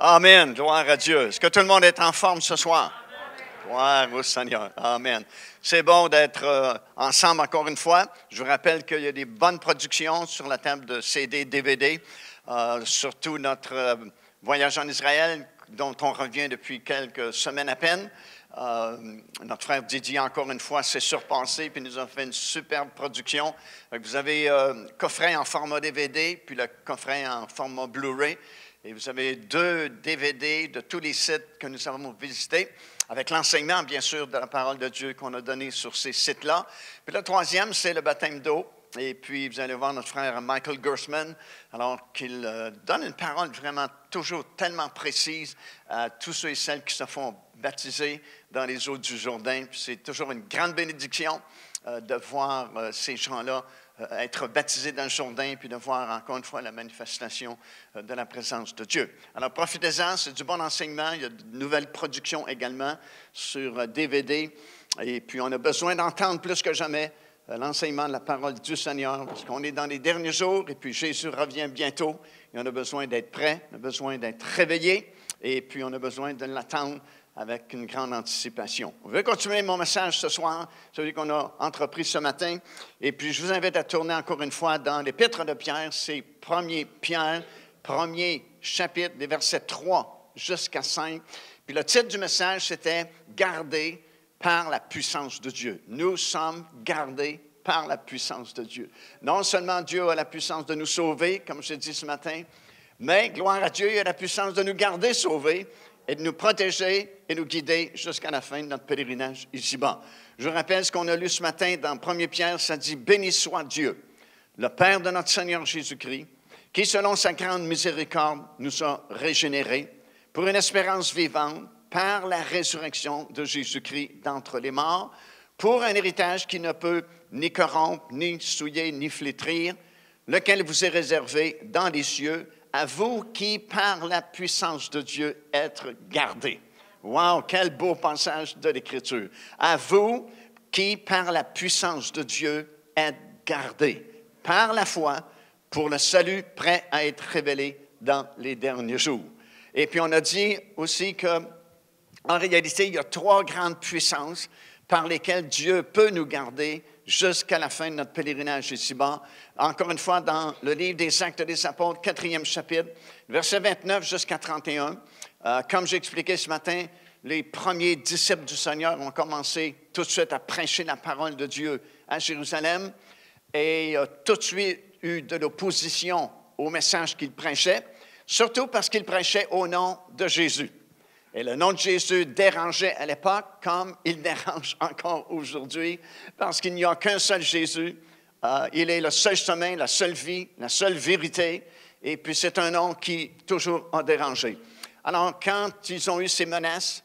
Amen. Gloire à Dieu. Est-ce que tout le monde est en forme ce soir? Gloire au Seigneur. Amen. C'est bon d'être ensemble encore une fois. Je vous rappelle qu'il y a des bonnes productions sur la table de CD, DVD, surtout notre voyage en Israël, dont on revient depuis quelques semaines à peine. Notre frère Didier, encore une fois, s'est surpassé puis nous a fait une superbe production. Vous avez coffret en format DVD, puis le coffret en format Blu-ray. Et vous avez 2 DVD de tous les sites que nous avons visités, avec l'enseignement, bien sûr, de la parole de Dieu qu'on a donné sur ces sites-là. Puis le 3e, c'est le baptême d'eau. Et puis, vous allez voir notre frère Michael Gersman, alors qu'il donne une parole vraiment toujours tellement précise à tous ceux et celles qui se font baptiser dans les eaux du Jourdain. Puis c'est toujours une grande bénédiction de voir ces gens-là être baptisés dans le Jourdain, puis de voir encore une fois la manifestation de la présence de Dieu. Alors, profitez-en, c'est du bon enseignement. Il y a de nouvelles productions également sur DVD. Et puis, on a besoin d'entendre plus que jamais l'enseignement de la parole du Seigneur, parce qu'on est dans les derniers jours, et puis Jésus revient bientôt, et on a besoin d'être prêt, on a besoin d'être réveillé, et puis on a besoin de l'attendre avec une grande anticipation. On veut continuer mon message ce soir, celui qu'on a entrepris ce matin, et puis je vous invite à tourner encore une fois dans l'Épître de Pierre, c'est 1er Pierre, premier chapitre, des versets 3 jusqu'à 5, puis le titre du message, c'était « Gardez par la puissance de Dieu ». Nous sommes gardés par la puissance de Dieu. Non seulement Dieu a la puissance de nous sauver, comme j'ai dit ce matin, mais, gloire à Dieu, il a la puissance de nous garder sauvés et de nous protéger et nous guider jusqu'à la fin de notre pèlerinage ici-bas. Je vous rappelle ce qu'on a lu ce matin dans 1 Pierre, ça dit « Béni soit Dieu, le Père de notre Seigneur Jésus-Christ, qui, selon sa grande miséricorde, nous a régénérés pour une espérance vivante, par la résurrection de Jésus-Christ d'entre les morts, pour un héritage qui ne peut ni corrompre, ni souiller, ni flétrir, lequel vous est réservé dans les cieux, à vous qui, par la puissance de Dieu, êtes gardés. Wow, quel beau passage de l'Écriture. À vous qui, par la puissance de Dieu, êtes gardés, par la foi, pour le salut prêt à être révélé dans les derniers jours. Et puis on a dit aussi que en réalité, il y a 3 grandes puissances par lesquelles Dieu peut nous garder jusqu'à la fin de notre pèlerinage ici-bas. Encore une fois, dans le livre des Actes des Apôtres, 4e chapitre, versets 29 jusqu'à 31. Comme j'ai expliqué ce matin, les premiers disciples du Seigneur ont commencé tout de suite à prêcher la parole de Dieu à Jérusalem et tout de suite eu de l'opposition au message qu'ils prêchaient, surtout parce qu'ils prêchaient au nom de Jésus. Et le nom de Jésus dérangeait à l'époque comme il dérange encore aujourd'hui, parce qu'il n'y a qu'un seul Jésus. Il est le seul chemin, la seule vie, la seule vérité. Et puis c'est un nom qui toujours a dérangé. Alors quand ils ont eu ces menaces,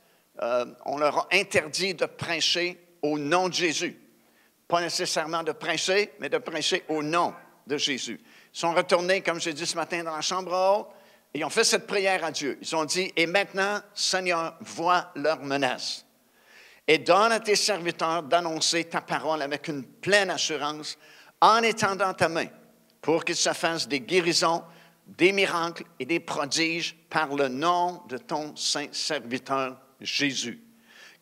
on leur a interdit de prêcher au nom de Jésus. Pas nécessairement de prêcher, mais de prêcher au nom de Jésus. Ils sont retournés, comme j'ai dit ce matin, dans la chambre haute. Et ils ont fait cette prière à Dieu. Ils ont dit, « Et maintenant, Seigneur, vois leurs menaces. Et donne à tes serviteurs d'annoncer ta parole avec une pleine assurance en étendant ta main pour qu'ils se fassent des guérisons, des miracles et des prodiges par le nom de ton saint serviteur Jésus. »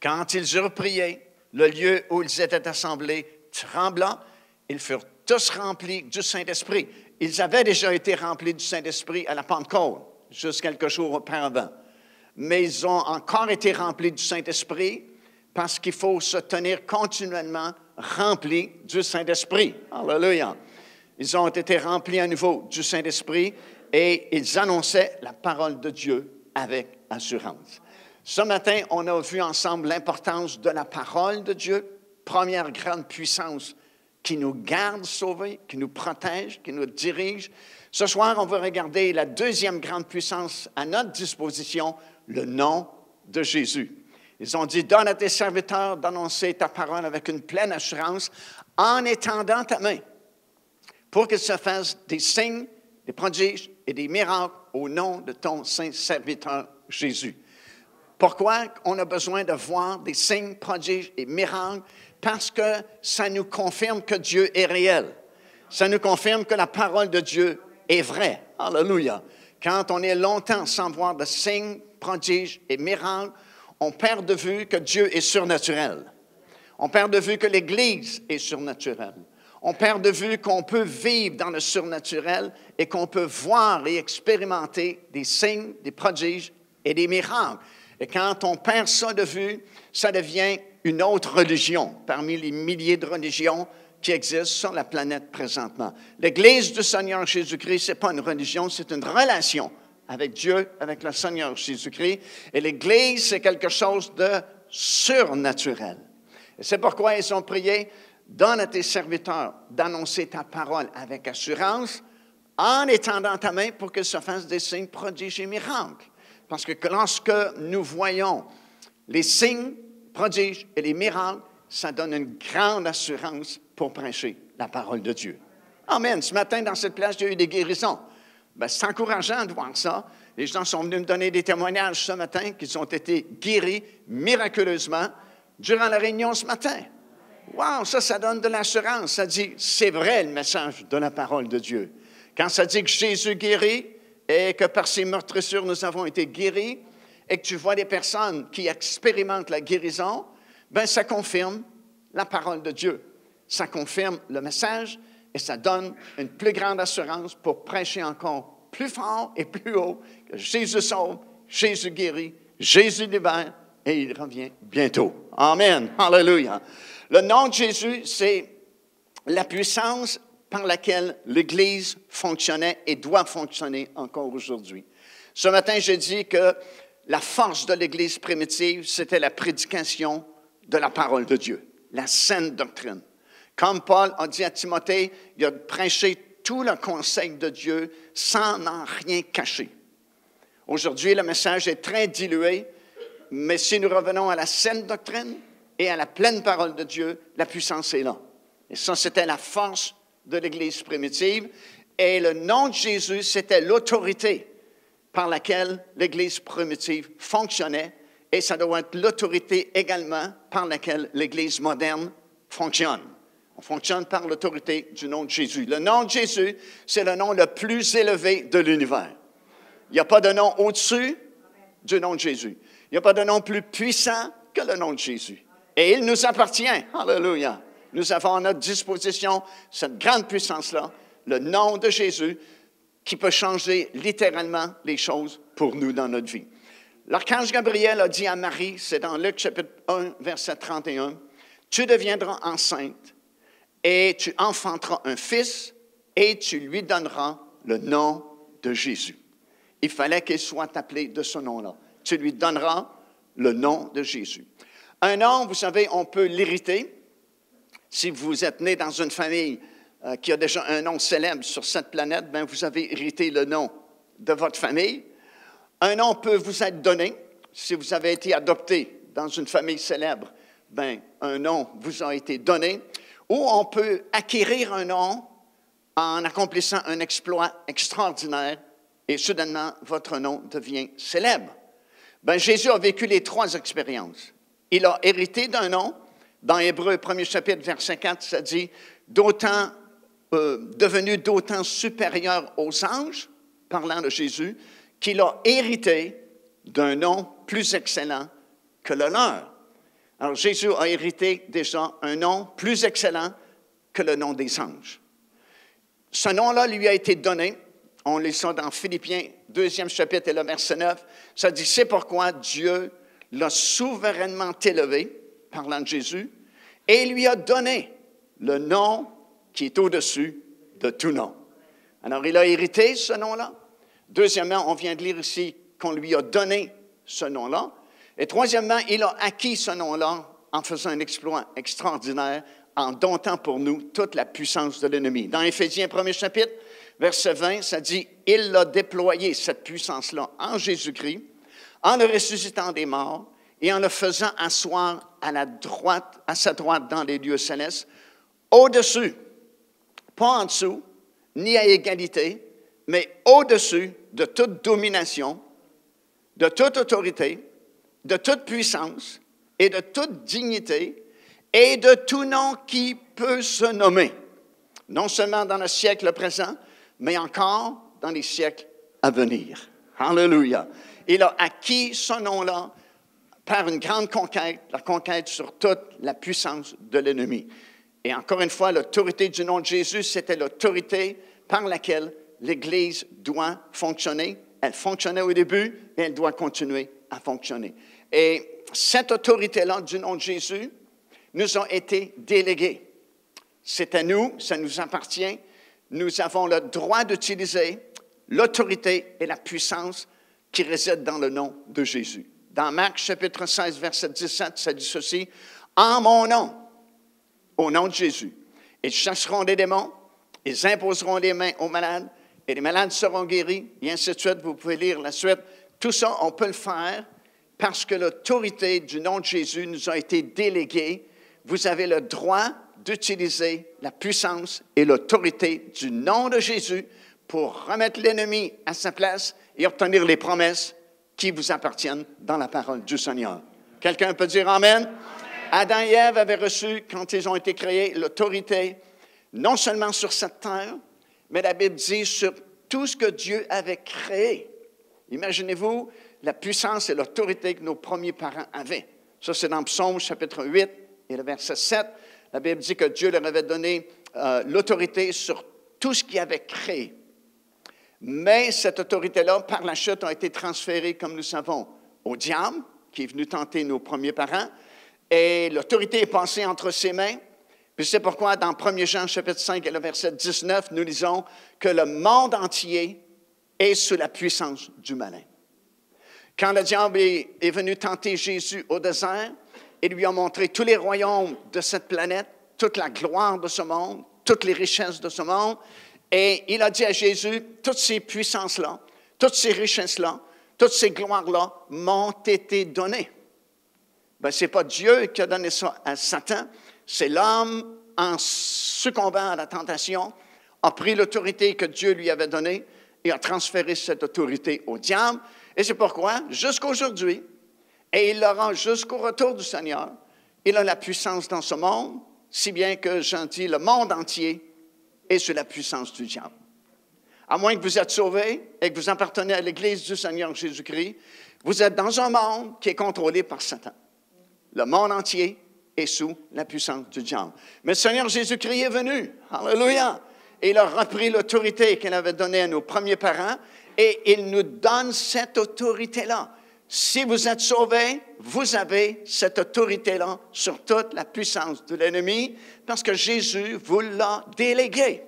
Quand ils eurent prié, le lieu où ils étaient assemblés trembla. Ils furent tous remplis du Saint-Esprit. Ils avaient déjà été remplis du Saint-Esprit à la Pentecôte, juste quelques jours auparavant. Mais ils ont encore été remplis du Saint-Esprit parce qu'il faut se tenir continuellement remplis du Saint-Esprit. Alléluia! Ils ont été remplis à nouveau du Saint-Esprit et ils annonçaient la parole de Dieu avec assurance. Ce matin, on a vu ensemble l'importance de la parole de Dieu, première grande puissance qui nous garde sauvés, qui nous protège, qui nous dirige. Ce soir, on va regarder la 2e grande puissance à notre disposition, le nom de Jésus. Ils ont dit, « Donne à tes serviteurs d'annoncer ta parole avec une pleine assurance en étendant ta main pour qu'ils se fassent des signes, des prodiges et des miracles au nom de ton saint serviteur Jésus. » Pourquoi on a besoin de voir des signes, prodiges et miracles? Parce que ça nous confirme que Dieu est réel. Ça nous confirme que la parole de Dieu est vraie. Alléluia. Quand on est longtemps sans voir de signes, prodiges et miracles, on perd de vue que Dieu est surnaturel. On perd de vue que l'Église est surnaturelle. On perd de vue qu'on peut vivre dans le surnaturel et qu'on peut voir et expérimenter des signes, des prodiges et des miracles. Et quand on perd ça de vue, ça devient une autre religion parmi les milliers de religions qui existent sur la planète présentement. L'Église du Seigneur Jésus-Christ, ce n'est pas une religion, c'est une relation avec Dieu, avec le Seigneur Jésus-Christ. Et l'Église, c'est quelque chose de surnaturel. Et c'est pourquoi ils ont prié, donne à tes serviteurs d'annoncer ta parole avec assurance en étendant ta main pour que se fassent des signes, prodiges et miracles. Parce que lorsque nous voyons les signes, prodiges et les miracles, ça donne une grande assurance pour prêcher la parole de Dieu. Amen. Ce matin, dans cette place, il y a eu des guérisons. Bien, c'est encourageant de voir ça. Les gens sont venus me donner des témoignages ce matin qu'ils ont été guéris miraculeusement durant la réunion ce matin. Wow, ça donne de l'assurance. Ça dit, c'est vrai le message de la parole de Dieu. Quand ça dit que Jésus guérit et que par ses meurtrissures, nous avons été guéris et que tu vois des personnes qui expérimentent la guérison, bien, ça confirme la parole de Dieu. Ça confirme le message et ça donne une plus grande assurance pour prêcher encore plus fort et plus haut que Jésus sauve, Jésus guérit, Jésus libère et il revient bientôt. Amen. Alléluia. Le nom de Jésus, c'est la puissance par laquelle l'Église fonctionnait et doit fonctionner encore aujourd'hui. Ce matin, j'ai dit que la force de l'Église primitive, c'était la prédication de la parole de Dieu, la saine doctrine. Comme Paul a dit à Timothée, il a prêché tout le conseil de Dieu sans en rien cacher. Aujourd'hui, le message est très dilué, mais si nous revenons à la saine doctrine et à la pleine parole de Dieu, la puissance est là. Et ça, c'était la force de l'Église primitive. Et le nom de Jésus, c'était l'autorité par laquelle l'Église primitive fonctionnait. Et ça doit être l'autorité également par laquelle l'Église moderne fonctionne. On fonctionne par l'autorité du nom de Jésus. Le nom de Jésus, c'est le nom le plus élevé de l'univers. Il n'y a pas de nom au-dessus du nom de Jésus. Il n'y a pas de nom plus puissant que le nom de Jésus. Et il nous appartient. Alléluia. Nous avons à notre disposition cette grande puissance-là, le nom de Jésus, qui peut changer littéralement les choses pour nous dans notre vie. L'archange Gabriel a dit à Marie, c'est dans Luc chapitre 1, verset 31, « Tu deviendras enceinte et tu enfanteras un fils et tu lui donneras le nom de Jésus. » Il fallait qu'il soit appelé de ce nom-là. Tu lui donneras le nom de Jésus. Un nom, vous savez, on peut l'hériter. Si vous êtes né dans une famille qui a déjà un nom célèbre sur cette planète, bien, vous avez hérité le nom de votre famille. Un nom peut vous être donné. Si vous avez été adopté dans une famille célèbre, bien, un nom vous a été donné. Ou on peut acquérir un nom en accomplissant un exploit extraordinaire et soudainement, votre nom devient célèbre. Bien, Jésus a vécu les trois expériences. Il a hérité d'un nom. Dans Hébreux, 1er chapitre, verset 4, ça dit « devenu d'autant supérieur aux anges », parlant de Jésus, qu'il a hérité d'un nom plus excellent que le leur. Alors, Jésus a hérité déjà un nom plus excellent que le nom des anges. Ce nom-là lui a été donné. On lit ça dans Philippiens, 2e chapitre et le verset 9. Ça dit « C'est pourquoi Dieu l'a souverainement élevé », parlant de Jésus, et lui a donné le nom qui est au-dessus de tout nom. Alors, il a hérité ce nom-là. Deuxièmement, on vient de lire ici qu'on lui a donné ce nom-là. Et troisièmement, il a acquis ce nom-là en faisant un exploit extraordinaire, en domptant pour nous toute la puissance de l'ennemi. Dans Éphésiens 1er chapitre, verset 20, ça dit « Il a déployé cette puissance-là en Jésus-Christ, en le ressuscitant des morts et en le faisant asseoir à sa droite dans les lieux célestes, au-dessus, pas en dessous, ni à égalité, mais au-dessus de toute domination, de toute autorité, de toute puissance et de toute dignité et de tout nom qui peut se nommer, non seulement dans le siècle présent, mais encore dans les siècles à venir. Alléluia. Il a acquis ce nom-là par une grande conquête, la conquête sur toute la puissance de l'ennemi. Et encore une fois, l'autorité du nom de Jésus, c'était l'autorité par laquelle l'Église doit fonctionner. Elle fonctionnait au début et elle doit continuer à fonctionner. Et cette autorité-là du nom de Jésus nous a été déléguée. C'est à nous, ça nous appartient. Nous avons le droit d'utiliser l'autorité et la puissance qui résident dans le nom de Jésus. Dans Marc chapitre 16, verset 17, ça dit ceci, « En mon nom, au nom de Jésus, ils chasseront des démons, ils imposeront les mains aux malades, et les malades seront guéris, et ainsi de suite. » Vous pouvez lire la suite. Tout ça, on peut le faire parce que l'autorité du nom de Jésus nous a été déléguée. Vous avez le droit d'utiliser la puissance et l'autorité du nom de Jésus pour remettre l'ennemi à sa place et obtenir les promesses qui vous appartiennent dans la parole du Seigneur. Quelqu'un peut dire Amen? Amen. Adam et Ève avaient reçu, quand ils ont été créés, l'autorité, non seulement sur cette terre, mais la Bible dit sur tout ce que Dieu avait créé. Imaginez-vous la puissance et l'autorité que nos premiers parents avaient. Ça, c'est dans Psaume chapitre 8 et le verset 7. La Bible dit que Dieu leur avait donné l'autorité sur tout ce qu'il avait créé. Mais cette autorité-là, par la chute, a été transférée, comme nous savons, au diable, qui est venu tenter nos premiers parents, et l'autorité est passée entre ses mains. Puis c'est pourquoi, dans 1 Jean, chapitre 5, et le verset 19, nous lisons que le monde entier est sous la puissance du malin. Quand le diable est venu tenter Jésus au désert, il lui a montré tous les royaumes de cette planète, toute la gloire de ce monde, toutes les richesses de ce monde, et il a dit à Jésus, toutes ces puissances-là, toutes ces richesses-là, toutes ces gloires-là m'ont été données. Ben, ce n'est pas Dieu qui a donné ça à Satan, c'est l'homme, en succombant à la tentation, a pris l'autorité que Dieu lui avait donnée et a transféré cette autorité au diable. Et c'est pourquoi, jusqu'aujourd'hui, et il l'aura jusqu'au retour du Seigneur, il a la puissance dans ce monde, si bien que, j'en dis, le monde entier est sous la puissance du diable. À moins que vous êtes sauvés et que vous appartenez à l'Église du Seigneur Jésus-Christ, vous êtes dans un monde qui est contrôlé par Satan. Le monde entier est sous la puissance du diable. Mais le Seigneur Jésus-Christ est venu. Alléluia! Et il a repris l'autorité qu'il avait donnée à nos premiers parents et il nous donne cette autorité-là. Si vous êtes sauvés, vous avez cette autorité-là sur toute la puissance de l'ennemi parce que Jésus vous l'a délégué.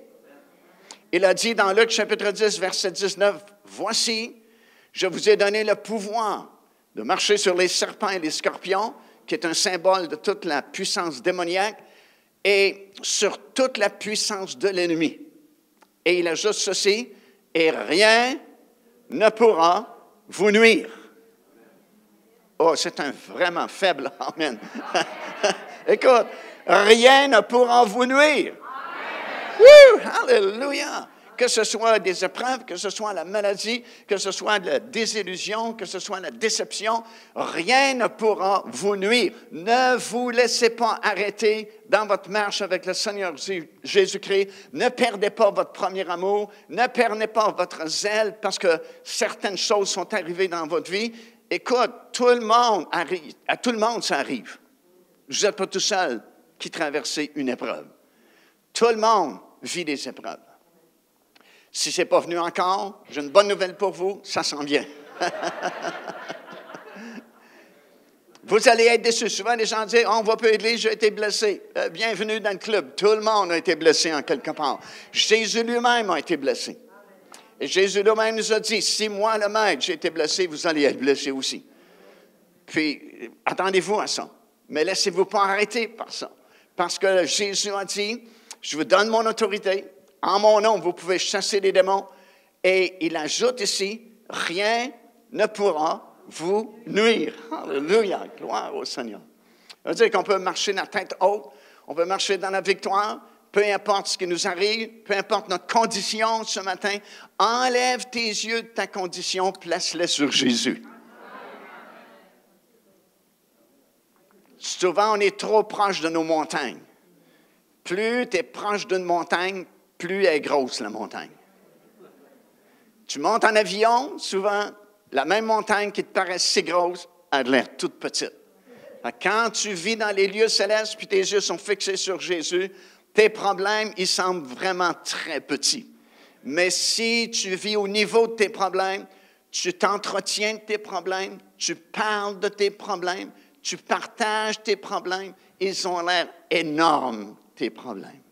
Il a dit dans Luc chapitre 10, verset 19, « Voici, je vous ai donné le pouvoir de marcher sur les serpents et les scorpions, qui est un symbole de toute la puissance démoniaque, et sur toute la puissance de l'ennemi. » Et il ajoute ceci, « Et rien ne pourra vous nuire. » Oh, c'est un vraiment faible amen. Écoute, rien ne pourra vous nuire. Woo! Alléluia! Que ce soit des épreuves, que ce soit la maladie, que ce soit la désillusion, que ce soit la déception, rien ne pourra vous nuire. Ne vous laissez pas arrêter dans votre marche avec le Seigneur Jésus-Christ. Ne perdez pas votre premier amour. Ne perdez pas votre zèle parce que certaines choses sont arrivées dans votre vie. Écoute, tout le monde arrive, à tout le monde ça arrive. Vous n'êtes pas tout seul qui traversez une épreuve. Tout le monde vit des épreuves. Si ce n'est pas venu encore, j'ai une bonne nouvelle pour vous, ça s'en vient. Vous allez être déçus. Souvent, les gens disent, « On ne va pas à l'église, j'ai été blessé. » Bienvenue dans le club. Tout le monde a été blessé en quelque part. Jésus lui-même a été blessé. Et Jésus lui-même nous a dit, « Si moi, le maître, j'ai été blessé, vous allez être blessé aussi. » Puis, attendez-vous à ça. Mais laissez-vous pas arrêter par ça. Parce que Jésus a dit, « Je vous donne mon autorité. En mon nom, vous pouvez chasser les démons. » Et il ajoute ici, « Rien ne pourra vous nuire. » Alléluia, gloire au Seigneur. Ça veut dire qu'on peut marcher la tête haute, on peut marcher dans la victoire, peu importe ce qui nous arrive, peu importe notre condition ce matin, enlève tes yeux de ta condition, place-les sur Jésus. Souvent, on est trop proche de nos montagnes. Plus tu es proche d'une montagne, plus elle est grosse, la montagne. Tu montes en avion, souvent, la même montagne qui te paraît si grosse, elle a l'air toute petite. Quand tu vis dans les lieux célestes, puis tes yeux sont fixés sur Jésus, tes problèmes, ils semblent vraiment très petits. Mais si tu vis au niveau de tes problèmes, tu t'entretiens de tes problèmes, tu parles de tes problèmes, tu partages tes problèmes, ils ont l'air énormes, tes problèmes.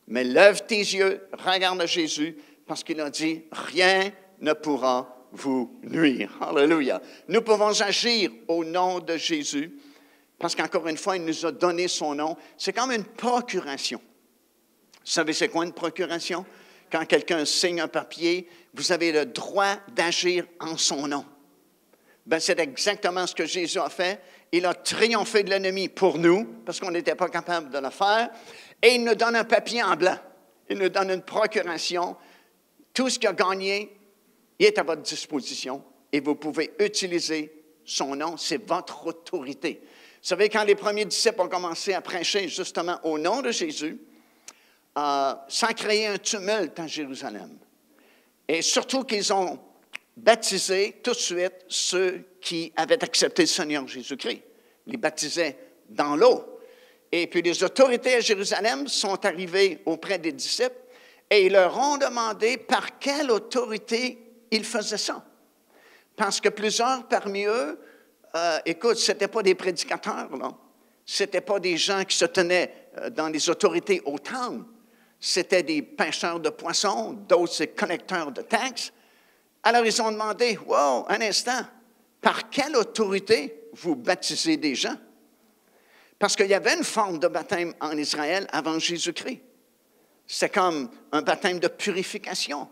Mais lève tes yeux, regarde Jésus, parce qu'il a dit, rien ne pourra vous nuire. Alléluia. Nous pouvons agir au nom de Jésus, parce qu'encore une fois, il nous a donné son nom. C'est comme une procuration. Vous savez, c'est quoi une procuration? Quand quelqu'un signe un papier, vous avez le droit d'agir en son nom. Bien, c'est exactement ce que Jésus a fait. Il a triomphé de l'ennemi pour nous, parce qu'on n'était pas capable de le faire, et il nous donne un papier en blanc. Il nous donne une procuration. Tout ce qu'il a gagné, il est à votre disposition, et vous pouvez utiliser son nom. C'est votre autorité. Vous savez, quand les premiers disciples ont commencé à prêcher justement au nom de Jésus, ça a créé un tumulte en Jérusalem. Et surtout qu'ils ont baptisé tout de suite ceux qui avaient accepté le Seigneur Jésus-Christ. Ils les baptisaient dans l'eau. Et puis les autorités à Jérusalem sont arrivées auprès des disciples et ils leur ont demandé par quelle autorité ils faisaient ça. Parce que plusieurs parmi eux, écoute, ce n'étaient pas des prédicateurs, là. Ce n'étaient pas des gens qui se tenaient dans les autorités au temple. C'était des pêcheurs de poissons, d'autres c'est collecteurs de taxes. Alors ils ont demandé, « Wow, un instant, par quelle autorité vous baptisez des gens? » Parce qu'il y avait une forme de baptême en Israël avant Jésus-Christ. C'est comme un baptême de purification.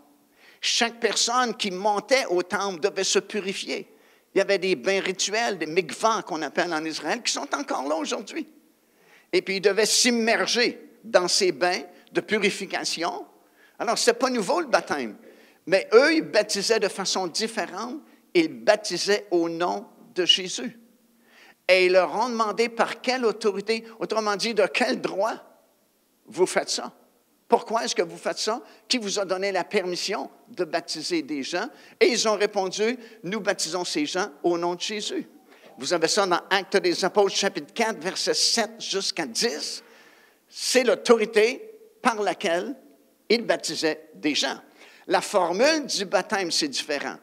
Chaque personne qui montait au temple devait se purifier. Il y avait des bains rituels, des mikvahs qu'on appelle en Israël, qui sont encore là aujourd'hui. Et puis, ils devaient s'immerger dans ces bains de purification. Alors, ce n'est pas nouveau le baptême. Mais eux, ils baptisaient de façon différente. Ils baptisaient au nom de Jésus. Et ils leur ont demandé par quelle autorité, autrement dit, de quel droit vous faites ça. Pourquoi est-ce que vous faites ça? Qui vous a donné la permission de baptiser des gens? Et ils ont répondu, nous baptisons ces gens au nom de Jésus. Vous avez ça dans Actes des Apôtres, chapitre 4, versets 7 jusqu'à 10. C'est l'autorité par laquelle ils baptisaient des gens. La formule du baptême, c'est différent.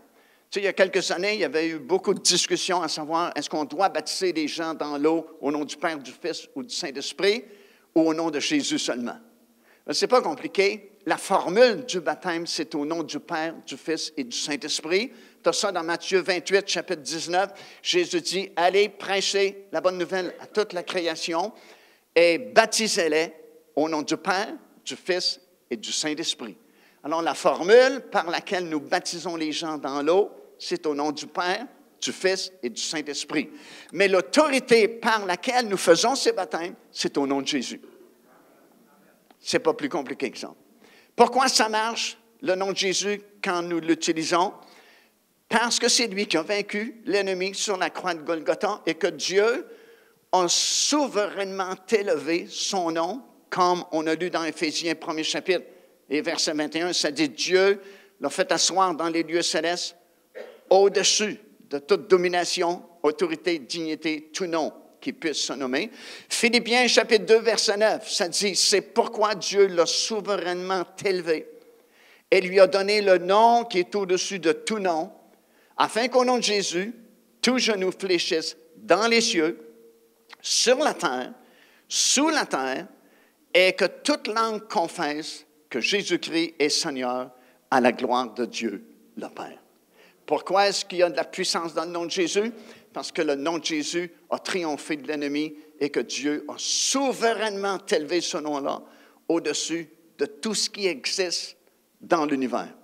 Tu sais, il y a quelques années, il y avait eu beaucoup de discussions à savoir est-ce qu'on doit baptiser des gens dans l'eau au nom du Père, du Fils ou du Saint-Esprit ou au nom de Jésus seulement. Ce n'est pas compliqué. La formule du baptême, c'est au nom du Père, du Fils et du Saint-Esprit. Tu as ça dans Matthieu 28, chapitre 19. Jésus dit, allez prêcher la bonne nouvelle à toute la création et baptisez-les au nom du Père, du Fils et du Saint-Esprit. Alors, la formule par laquelle nous baptisons les gens dans l'eau, c'est au nom du Père, du Fils et du Saint-Esprit. Mais l'autorité par laquelle nous faisons ces baptêmes, c'est au nom de Jésus. Ce n'est pas plus compliqué que ça. Pourquoi ça marche, le nom de Jésus, quand nous l'utilisons? Parce que c'est lui qui a vaincu l'ennemi sur la croix de Golgotha et que Dieu a souverainement élevé son nom, comme on a lu dans Éphésiens, 1er chapitre, et verset 21, ça dit Dieu l'a fait asseoir dans les lieux célestes au-dessus de toute domination, autorité, dignité, tout nom qui puisse se nommer. Philippiens chapitre 2, verset 9, ça dit, c'est pourquoi Dieu l'a souverainement élevé et lui a donné le nom qui est au-dessus de tout nom, afin qu'au nom de Jésus, tout genou fléchisse dans les cieux, sur la terre, sous la terre, et que toute langue confesse que Jésus-Christ est Seigneur à la gloire de Dieu le Père. Pourquoi est-ce qu'il y a de la puissance dans le nom de Jésus? Parce que le nom de Jésus a triomphé de l'ennemi et que Dieu a souverainement élevé ce nom-là au-dessus de tout ce qui existe dans l'univers.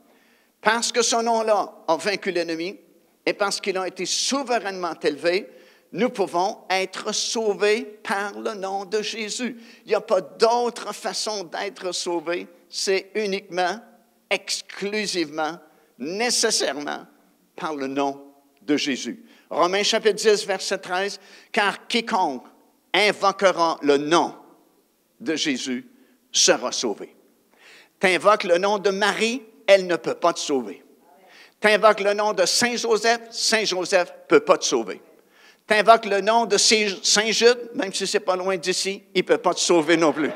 Parce que ce nom-là a vaincu l'ennemi et parce qu'il a été souverainement élevé, nous pouvons être sauvés par le nom de Jésus. Il n'y a pas d'autre façon d'être sauvés, c'est uniquement, exclusivement, nécessairement par le nom de Jésus. Romains chapitre 10, verset 13, « Car quiconque invoquera le nom de Jésus sera sauvé. » Tu invoques le nom de Marie, elle ne peut pas te sauver. Tu invoques le nom de Saint-Joseph ne peut pas te sauver. Tu invoques le nom de Saint-Jude, même si ce n'est pas loin d'ici, il ne peut pas te sauver non plus.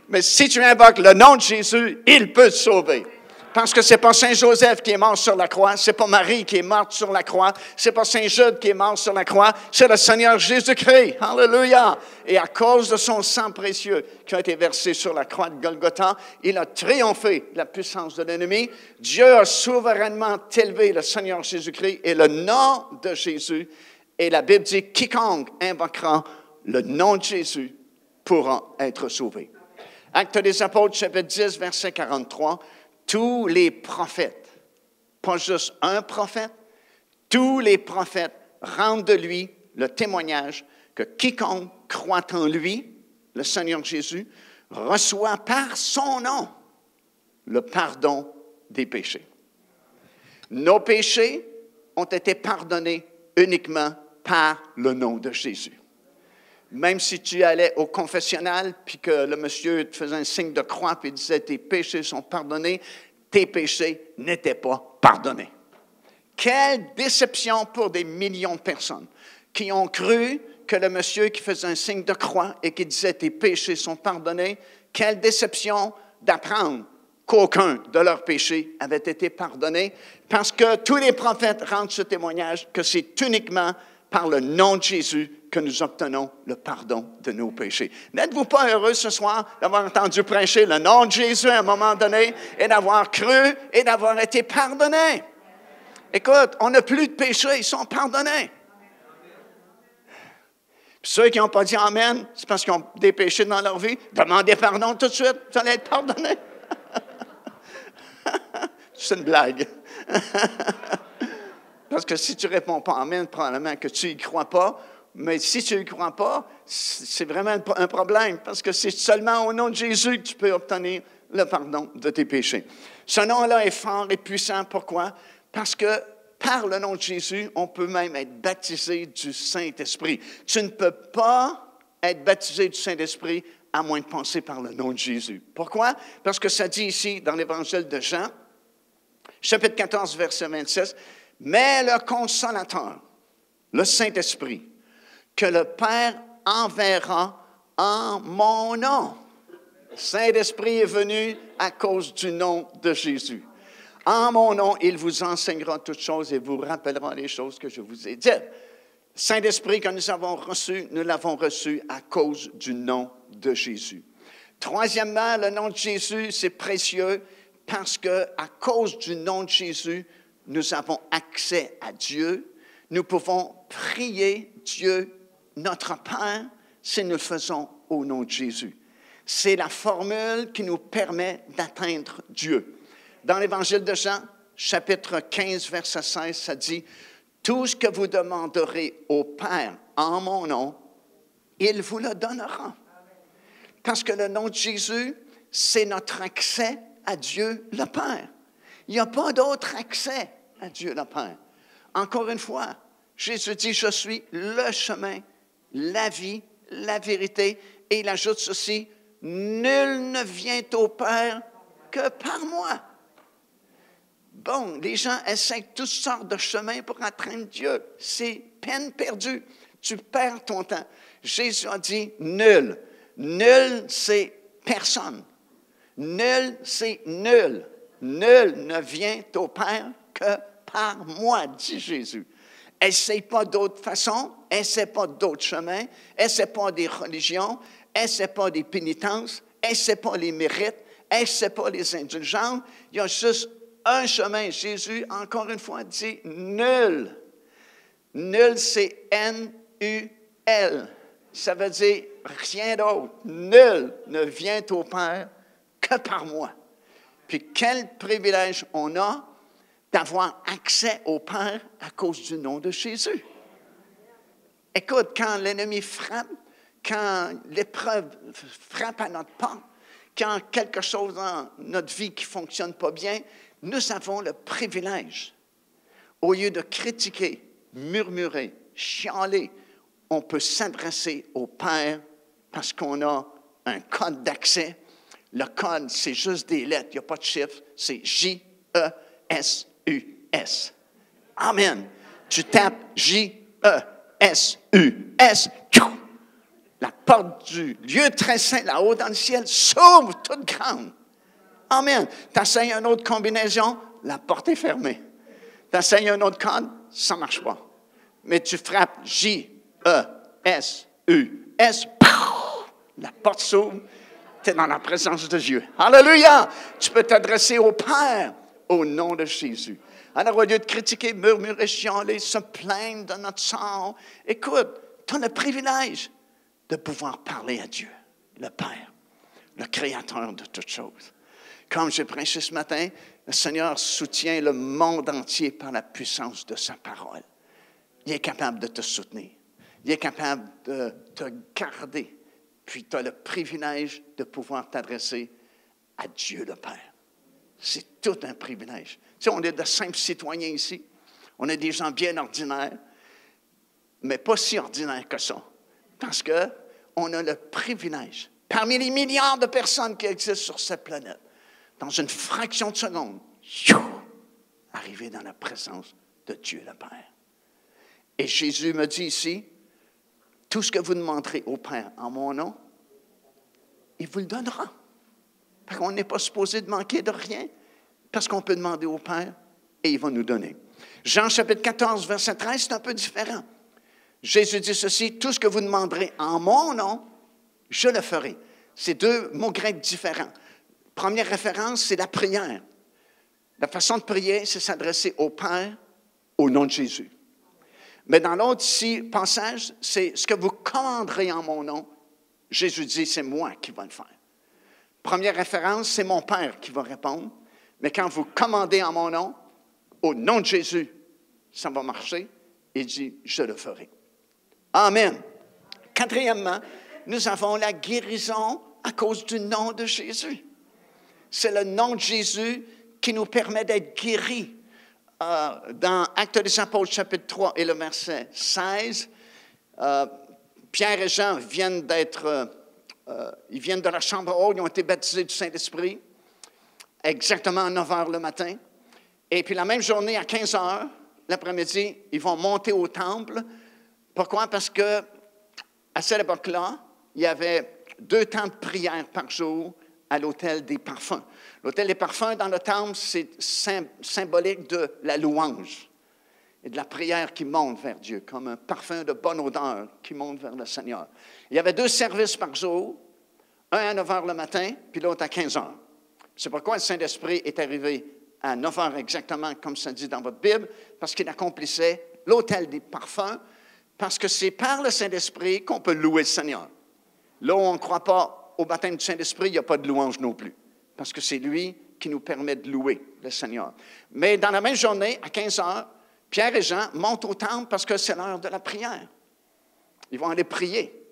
Mais si tu invoques le nom de Jésus, il peut te sauver. Parce que ce n'est pas Saint-Joseph qui est mort sur la croix, ce n'est pas Marie qui est morte sur la croix, ce n'est pas Saint-Jude qui est mort sur la croix, c'est le Seigneur Jésus-Christ. Alléluia! Et à cause de son sang précieux qui a été versé sur la croix de Golgotha, il a triomphé de la puissance de l'ennemi. Dieu a souverainement élevé le Seigneur Jésus-Christ et le nom de Jésus. Et la Bible dit, quiconque invoquera le nom de Jésus pourra être sauvé. Actes des Apôtres, chapitre 10, verset 43. Tous les prophètes, pas juste un prophète, tous les prophètes rendent de lui le témoignage que quiconque croit en lui, le Seigneur Jésus, reçoit par son nom le pardon des péchés. Nos péchés ont été pardonnés uniquement par le nom de Jésus. Même si tu allais au confessionnal, puis que le monsieur te faisait un signe de croix, puis il disait « tes péchés sont pardonnés », tes péchés n'étaient pas pardonnés. Quelle déception pour des millions de personnes qui ont cru que le monsieur qui faisait un signe de croix et qui disait « tes péchés sont pardonnés », quelle déception d'apprendre qu'aucun de leurs péchés avait été pardonné, parce que tous les prophètes rendent ce témoignage que c'est uniquement par le nom de Jésus que nous obtenons le pardon de nos péchés. N'êtes-vous pas heureux ce soir d'avoir entendu prêcher le nom de Jésus à un moment donné et d'avoir cru et d'avoir été pardonné? Écoute, on n'a plus de péchés, ils sont pardonnés. Puis ceux qui n'ont pas dit Amen, c'est parce qu'ils ont des péchés dans leur vie. Demandez pardon tout de suite, vous allez être pardonnés. C'est une blague. Parce que si tu ne réponds pas Amen, probablement que tu n'y crois pas. Mais si tu n'y crois pas, c'est vraiment un problème. Parce que c'est seulement au nom de Jésus que tu peux obtenir le pardon de tes péchés. Ce nom-là est fort et puissant. Pourquoi? Parce que par le nom de Jésus, on peut même être baptisé du Saint-Esprit. Tu ne peux pas être baptisé du Saint-Esprit à moins de passer par le nom de Jésus. Pourquoi? Parce que ça dit ici dans l'Évangile de Jean, chapitre 14, verset 26, « Mais le Consolateur, le Saint-Esprit, que le Père enverra en mon nom. » Le Saint-Esprit est venu à cause du nom de Jésus. « En mon nom, il vous enseignera toutes choses et vous rappellera les choses que je vous ai dites. » Le Saint-Esprit que nous avons reçu, nous l'avons reçu à cause du nom de Jésus. Troisièmement, le nom de Jésus, c'est précieux parce qu'à cause du nom de Jésus, nous avons accès à Dieu. Nous pouvons prier Dieu, notre Père, si nous le faisons au nom de Jésus. C'est la formule qui nous permet d'atteindre Dieu. Dans l'Évangile de Jean, chapitre 15, verset 16, ça dit « Tout ce que vous demanderez au Père en mon nom, il vous le donnera. » Parce que le nom de Jésus, c'est notre accès à Dieu le Père. Il n'y a pas d'autre accès à Dieu le Père. Encore une fois, Jésus dit, je suis le chemin, la vie, la vérité. Et il ajoute ceci, nul ne vient au Père que par moi. Bon, les gens essaient toutes sortes de chemins pour atteindre Dieu. C'est peine perdue. Tu perds ton temps. Jésus a dit, nul. Nul, c'est personne. Nul, c'est nul. Nul ne vient au Père que par moi, dit Jésus. Essaye pas d'autre façon, essaie pas d'autres chemins, essaie pas des religions, essaie pas des pénitences, essaie pas les mérites, essaie pas les indulgences. Il y a juste un chemin. Jésus, encore une fois, dit nul. Nul, c'est N-U-L. Ça veut dire rien d'autre. Nul ne vient au Père que par moi. Puis quel privilège on a d'avoir accès au Père à cause du nom de Jésus. Écoute, quand l'ennemi frappe, quand l'épreuve frappe à notre porte, quand quelque chose dans notre vie qui ne fonctionne pas bien, nous avons le privilège, au lieu de critiquer, murmurer, chialer, on peut s'adresser au Père parce qu'on a un code d'accès. Le code, c'est juste des lettres, il n'y a pas de chiffres, c'est J-E-S-U. J-E-S-U-S. Amen. Tu tapes J-E-S-U-S. La porte du lieu très saint, là-haut dans le ciel, s'ouvre toute grande. Amen. Tu essayes une autre combinaison, la porte est fermée. Tu essayes un autre code, ça ne marche pas. Mais tu frappes J-E-S-U-S, la porte s'ouvre, tu es dans la présence de Dieu. Alléluia! Tu peux t'adresser au Père au nom de Jésus. Alors, au lieu de critiquer, murmurer, chialer, se plaindre de notre sort, écoute, tu as le privilège de pouvoir parler à Dieu, le Père, le Créateur de toutes choses. Comme j'ai prêché ce matin, le Seigneur soutient le monde entier par la puissance de sa parole. Il est capable de te soutenir. Il est capable de te garder. Puis tu as le privilège de pouvoir t'adresser à Dieu le Père. C'est tout un privilège. Tu sais, on est de simples citoyens ici. On est des gens bien ordinaires, mais pas si ordinaires que ça. Parce qu'on a le privilège, parmi les milliards de personnes qui existent sur cette planète, dans une fraction de seconde, arriver dans la présence de Dieu le Père. Et Jésus me dit ici, tout ce que vous demanderez au Père en mon nom, il vous le donnera. Parce qu'on n'est pas supposé de manquer de rien, parce qu'on peut demander au Père et il va nous donner. Jean chapitre 14, verset 13, c'est un peu différent. Jésus dit ceci, tout ce que vous demanderez en mon nom, je le ferai. C'est deux mots grecs différents. Première référence, c'est la prière. La façon de prier, c'est s'adresser au Père au nom de Jésus. Mais dans l'autre passage, c'est ce que vous commanderez en mon nom. Jésus dit, c'est moi qui vais le faire. Première référence, c'est mon Père qui va répondre. Mais quand vous commandez en mon nom, au nom de Jésus, ça va marcher. Il dit, je le ferai. Amen. Quatrièmement, nous avons la guérison à cause du nom de Jésus. C'est le nom de Jésus qui nous permet d'être guéris. Dans Actes des Apôtres, chapitre 3 et le verset 16, Pierre et Jean viennent ils viennent de la chambre haute, ils ont été baptisés du Saint-Esprit, exactement à 9 heures le matin. Et puis la même journée, à 15 heures, l'après-midi, ils vont monter au temple. Pourquoi? Parce qu'à cette époque-là, il y avait 2 temps de prière par jour à l'autel des parfums. L'autel des parfums dans le temple, c'est symbolique de la louange et de la prière qui monte vers Dieu, comme un parfum de bonne odeur qui monte vers le Seigneur. Il y avait 2 services par jour, un à 9 heures le matin, puis l'autre à 15 heures. C'est pourquoi le Saint-Esprit est arrivé à 9 heures exactement, comme ça dit dans votre Bible, parce qu'il accomplissait l'autel des parfums, parce que c'est par le Saint-Esprit qu'on peut louer le Seigneur. Là où on ne croit pas au baptême du Saint-Esprit, il n'y a pas de louange non plus, parce que c'est lui qui nous permet de louer le Seigneur. Mais dans la même journée, à 15 heures, Pierre et Jean montent au temple parce que c'est l'heure de la prière. Ils vont aller prier.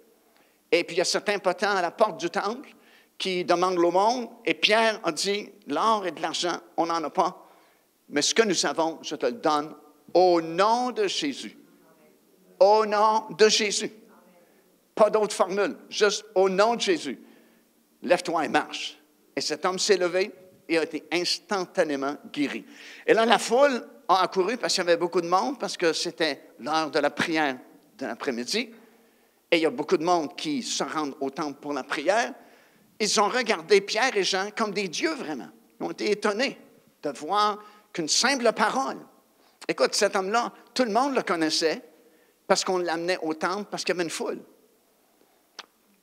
Et puis il y a certains potents à la porte du temple qui demandent l'aumône, et Pierre a dit, l'or et de l'argent, on n'en a pas, mais ce que nous avons, je te le donne au nom de Jésus. Au nom de Jésus. Pas d'autre formule, juste au nom de Jésus. Lève-toi et marche. Et cet homme s'est levé et a été instantanément guéri. Et là, la foule a accouru parce qu'il y avait beaucoup de monde, parce que c'était l'heure de la prière de l'après-midi. Et il y a beaucoup de monde qui se rendent au temple pour la prière. Ils ont regardé Pierre et Jean comme des dieux, vraiment. Ils ont été étonnés de voir qu'une simple parole. Écoute, cet homme-là, tout le monde le connaissait parce qu'on l'amenait au temple, parce qu'il y avait une foule.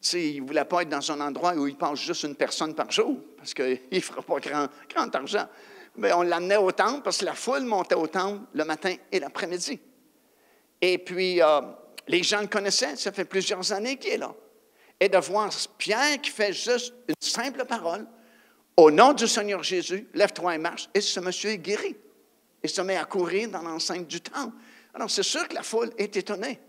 Tu sais, il ne voulait pas être dans un endroit où il passe juste une personne par jour, parce qu'il ne fera pas grand argent. Mais on l'amenait au temple parce que la foule montait au temple le matin et l'après-midi. Et puis, les gens le connaissaient, ça fait plusieurs années qu'il est là. Et de voir Pierre qui fait juste une simple parole, au nom du Seigneur Jésus, lève-toi et marche, et ce monsieur est guéri. Il se met à courir dans l'enceinte du temple. Alors, c'est sûr que la foule est étonnée.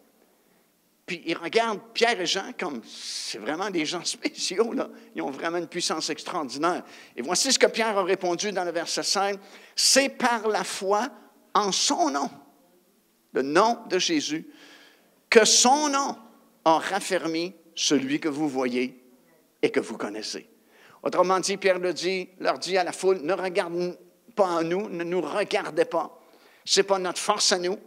Puis, ils regardent Pierre et Jean comme, c'est vraiment des gens spéciaux, là. Ils ont vraiment une puissance extraordinaire. Et voici ce que Pierre a répondu dans le verset 5. C'est par la foi en son nom, le nom de Jésus, que son nom a raffermi celui que vous voyez et que vous connaissez. Autrement dit, Pierre leur dit à la foule, ne regarde pas en nous, ne nous regardez pas. Ce n'est pas notre force à nous,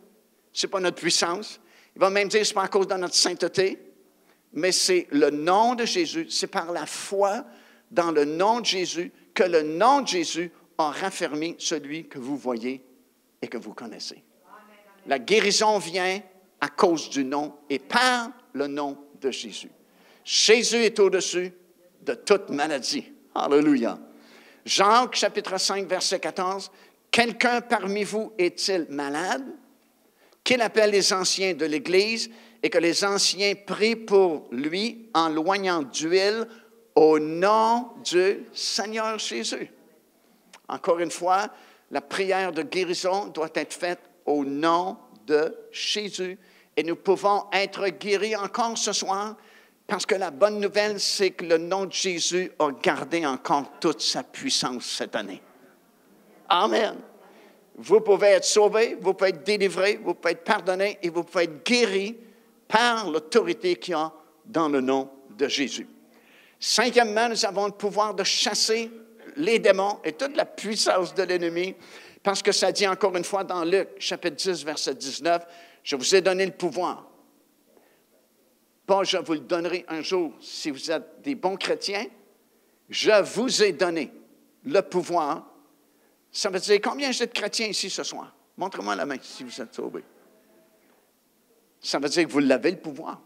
ce n'est pas notre puissance. Il va même dire que ce n'est pas à cause de notre sainteté, mais c'est le nom de Jésus, c'est par la foi dans le nom de Jésus que le nom de Jésus a raffermi celui que vous voyez et que vous connaissez. La guérison vient à cause du nom et par le nom de Jésus. Jésus est au-dessus de toute maladie. Alléluia. Jacques, chapitre 5, verset 14. « Quelqu'un parmi vous est-il malade? Qu'il appelle les anciens de l'Église et que les anciens prient pour lui en loignant d'huile au nom du Seigneur Jésus. » Encore une fois, la prière de guérison doit être faite au nom de Jésus. Et nous pouvons être guéris encore ce soir parce que la bonne nouvelle, c'est que le nom de Jésus a gardé encore toute sa puissance cette année. Amen. Vous pouvez être sauvés, vous pouvez être délivrés, vous pouvez être pardonnés et vous pouvez être guéris par l'autorité qu'il y a dans le nom de Jésus. Cinquièmement, nous avons le pouvoir de chasser les démons et toute la puissance de l'ennemi, parce que ça dit encore une fois dans Luc, chapitre 10, verset 19, « Je vous ai donné le pouvoir. Pas je vous le donnerai un jour si vous êtes des bons chrétiens. Je vous ai donné le pouvoir. » Ça veut dire, combien j'ai de chrétiens ici ce soir? Montrez-moi la main si vous êtes sauvés. Ça veut dire que vous l'avez le pouvoir.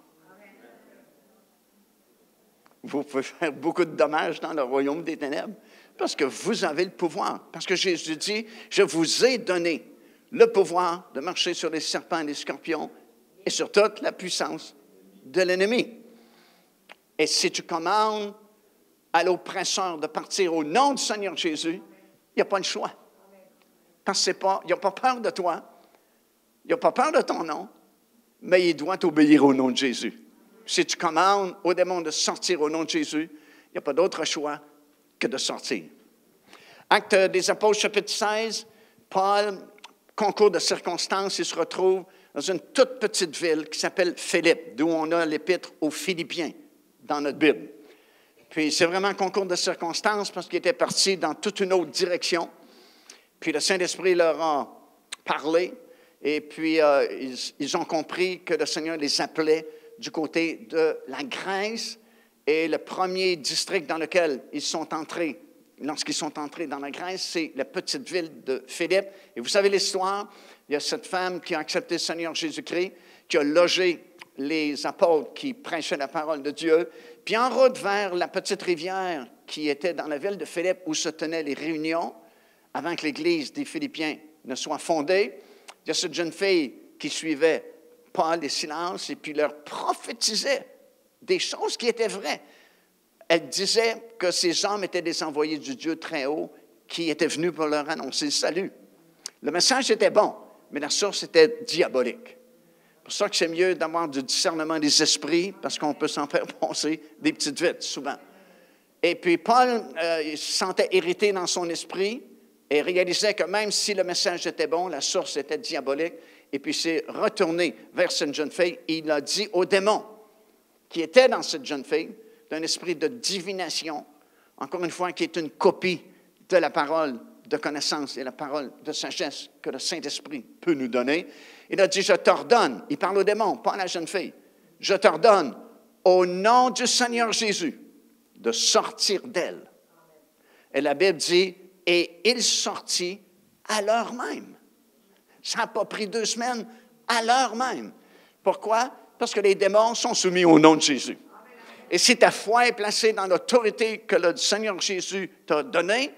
Vous pouvez faire beaucoup de dommages dans le royaume des ténèbres parce que vous avez le pouvoir. Parce que Jésus dit, je vous ai donné le pouvoir de marcher sur les serpents et les scorpions et sur toute la puissance de l'ennemi. Et si tu commandes à l'oppresseur de partir au nom du Seigneur Jésus, il n'y a pas le choix. Parce qu'il n'a pas peur de toi, il n'a pas peur de ton nom, mais il doit obéir au nom de Jésus. Si tu commandes aux démons de sortir au nom de Jésus, il n'y a pas d'autre choix que de sortir. Actes des Apôtres, chapitre 16, Paul, concours de circonstances, il se retrouve dans une toute petite ville qui s'appelle Philippe, d'où on a l'épître aux Philippiens dans notre Bible. Puis c'est vraiment un concours de circonstances parce qu'il était parti dans toute une autre direction. Puis le Saint-Esprit leur a parlé et puis ils ont compris que le Seigneur les appelait du côté de la Grèce. Et le premier district dans lequel ils sont entrés, lorsqu'ils sont entrés dans la Grèce, c'est la petite ville de Philippe. Et vous savez l'histoire, il y a cette femme qui a accepté le Seigneur Jésus-Christ, qui a logé les apôtres qui prêchaient la parole de Dieu. Puis en route vers la petite rivière qui était dans la ville de Philippe où se tenaient les réunions, avant que l'Église des Philippiens ne soit fondée, il y a cette jeune fille qui suivait Paul et Silas et puis leur prophétisait des choses qui étaient vraies. Elle disait que ces hommes étaient des envoyés du Dieu très haut qui étaient venus pour leur annoncer le salut. Le message était bon, mais la source était diabolique. C'est pour ça que c'est mieux d'avoir du discernement des esprits, parce qu'on peut s'en faire passer des petites vites, souvent. Et puis Paul il se sentait irrité dans son esprit et réalisait que même si le message était bon, la source était diabolique. Et puis il s'est retourné vers cette jeune fille et il a dit aux démons qui étaient dans cette jeune fille, d'un esprit de divination, encore une fois, qui est une copie de la parole de connaissance et la parole de sagesse que le Saint-Esprit peut nous donner. Il a dit, je t'ordonne, il parle aux démons, pas à la jeune fille, je t'ordonne, au nom du Seigneur Jésus, de sortir d'elle. Et la Bible dit, et il sortit à l'heure même. Ça n'a pas pris 2 semaines, à l'heure même. Pourquoi? Parce que les démons sont soumis au nom de Jésus. Et si ta foi est placée dans l'autorité que le Seigneur Jésus t'a donnée,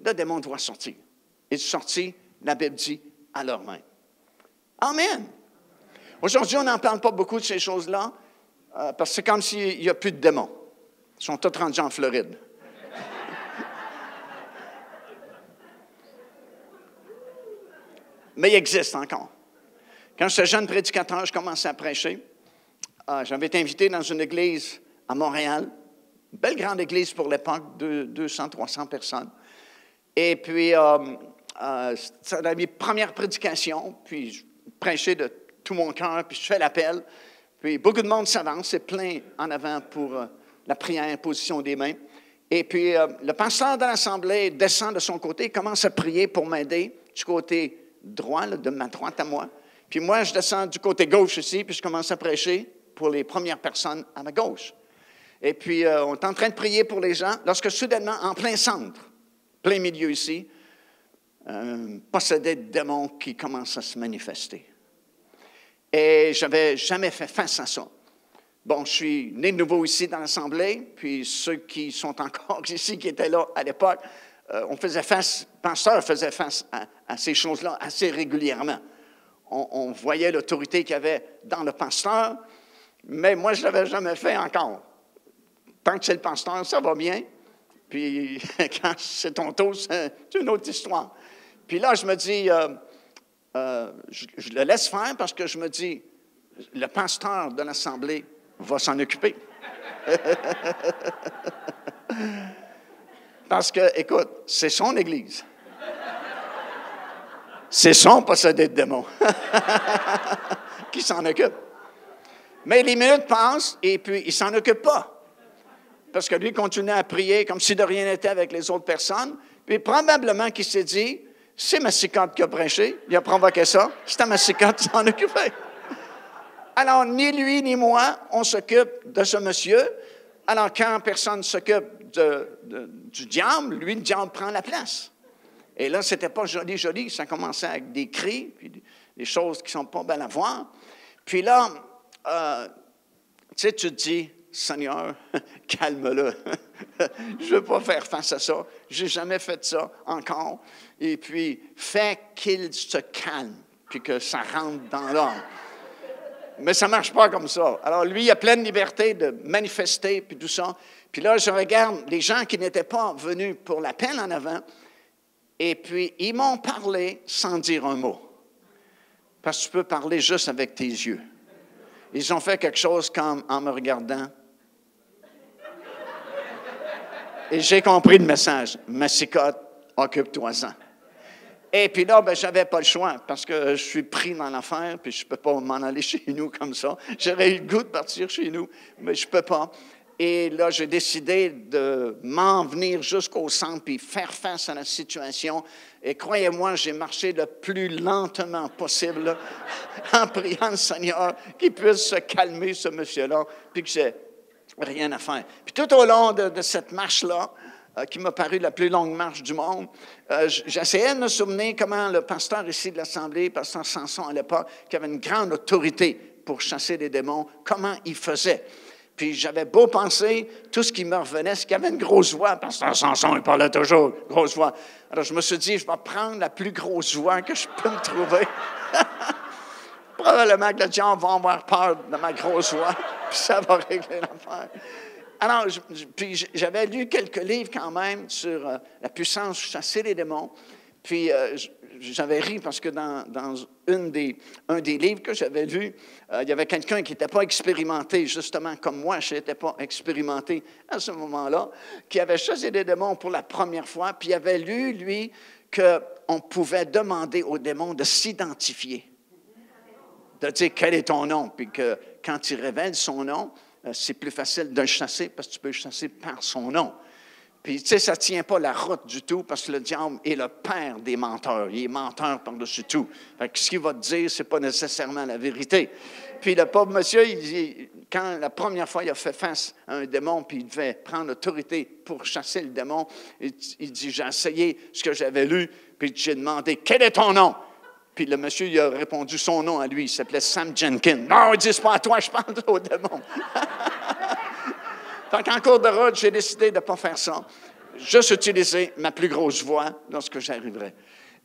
le démon doit sortir. Il sortit, la Bible dit, à l'heure même. Amen. Aujourd'hui, on n'en parle pas beaucoup de ces choses-là, parce que c'est comme s'il n'y a plus de démons. Ils sont tous rendus en Floride. Mais il existe encore. Quand j'étais jeune prédicateur, je commençais à prêcher. J'avais été invité dans une église à Montréal, une belle grande église pour l'époque, 200-300 personnes. Et puis, c'était mes premières prédications, puis je prêchais de tout mon cœur, puis je fais l'appel. Puis beaucoup de monde s'avance, c'est plein en avant pour la prière, position des mains. Et puis, le pasteur de l'Assemblée descend de son côté, commence à prier pour m'aider du côté droit, là, de ma droite à moi. Puis moi, je descends du côté gauche ici, puis je commence à prêcher pour les premières personnes à ma gauche. Et puis, on est en train de prier pour les gens, lorsque soudainement, en plein centre, plein milieu ici, un possédé de démons qui commence à se manifester. Et je n'avais jamais fait face à ça. Bon, je suis né de nouveau ici dans l'Assemblée, puis ceux qui sont encore ici, qui étaient là à l'époque, le pasteur faisait face à ces choses-là assez régulièrement. On voyait l'autorité qu'il y avait dans le pasteur, mais moi, je ne l'avais jamais fait encore. Tant que c'est le pasteur, ça va bien. Puis quand c'est ton tour, c'est une autre histoire. Puis là, je me dis, je le laisse faire parce que je me dis, le pasteur de l'Assemblée va s'en occuper. Parce que, écoute, c'est son Église. C'est son possédé de démons qui s'en occupe. Mais les minutes passent et puis il ne s'en occupe pas. Parce que lui continue à prier comme si de rien n'était avec les autres personnes. Puis probablement qu'il s'est dit, c'est Massicotte qui a prêché, il a provoqué ça, c'était Massicotte qui s'en occupait. Alors, ni lui ni moi, on s'occupe de ce monsieur. Alors, quand personne s'occupe du diable, lui, le diable prend la place. Et là, ce n'était pas joli, joli. Ça commençait avec des cris, puis des choses qui ne sont pas belles à voir. Puis là, tu te dis, Seigneur, calme-le. Je ne veux pas faire face à ça. Je n'ai jamais fait ça encore. Et puis, fais qu'il se calme, puis que ça rentre dans l'ordre. Mais ça ne marche pas comme ça. Alors, lui, il a pleine liberté de manifester, puis tout ça. Puis là, je regarde les gens qui n'étaient pas venus pour l'appel en avant, et puis, ils m'ont parlé sans dire un mot. Parce que tu peux parler juste avec tes yeux. Ils ont fait quelque chose comme en me regardant. Et j'ai compris le message. Massicotte, occupe-toi-en. Et puis là, je n'avais pas le choix parce que je suis pris dans l'affaire, puis je ne peux pas m'en aller chez nous comme ça. J'aurais eu le goût de partir chez nous, mais je ne peux pas. Et là, j'ai décidé de m'en venir jusqu'au centre puis faire face à la situation. Et croyez-moi, j'ai marché le plus lentement possible là, en priant le Seigneur qu'il puisse se calmer, ce monsieur-là, puis que j'ai rien à faire. Puis tout au long de cette marche-là, qui m'a paru la plus longue marche du monde, j'essayais de me souvenir comment le pasteur ici de l'Assemblée, pasteur Samson à l'époque, qui avait une grande autorité pour chasser les démons, comment il faisait. Puis j'avais beau penser, tout ce qui me revenait, c'est qu'il y avait une grosse voix. Pasteur Samson, il parlait toujours, grosse voix. Alors je me suis dit, je vais prendre la plus grosse voix que je peux me trouver. Probablement que le diable va avoir peur de ma grosse voix, puis ça va régler l'affaire. Alors, puis j'avais lu quelques livres quand même sur la puissance de chasser les démons. Puis j'avais ri parce que dans un des livres que j'avais lu, il y avait quelqu'un qui n'était pas expérimenté, justement comme moi, je n'étais pas expérimenté à ce moment-là, qui avait chassé des démons pour la première fois, puis il avait lu, lui, qu'on pouvait demander aux démons de s'identifier, de dire quel est ton nom, puis que quand il révèle son nom, c'est plus facile de le chasser parce que tu peux le chasser par son nom. Puis, tu sais, ça ne tient pas la route du tout parce que le diable est le père des menteurs. Il est menteur par-dessus tout. Fait que ce qu'il va te dire, ce n'est pas nécessairement la vérité. Puis, le pauvre monsieur, il dit, quand la première fois il a fait face à un démon, puis il devait prendre l'autorité pour chasser le démon, il dit, j'ai essayé ce que j'avais lu, puis j'ai demandé, quel est ton nom? Puis le monsieur, il a répondu son nom à lui. Il s'appelait Sam Jenkins. Non, il dit, c'est pas à toi, je parle au démon. Fait qu'en cours de route, j'ai décidé de ne pas faire ça. Juste utiliser ma plus grosse voix lorsque j'arriverai.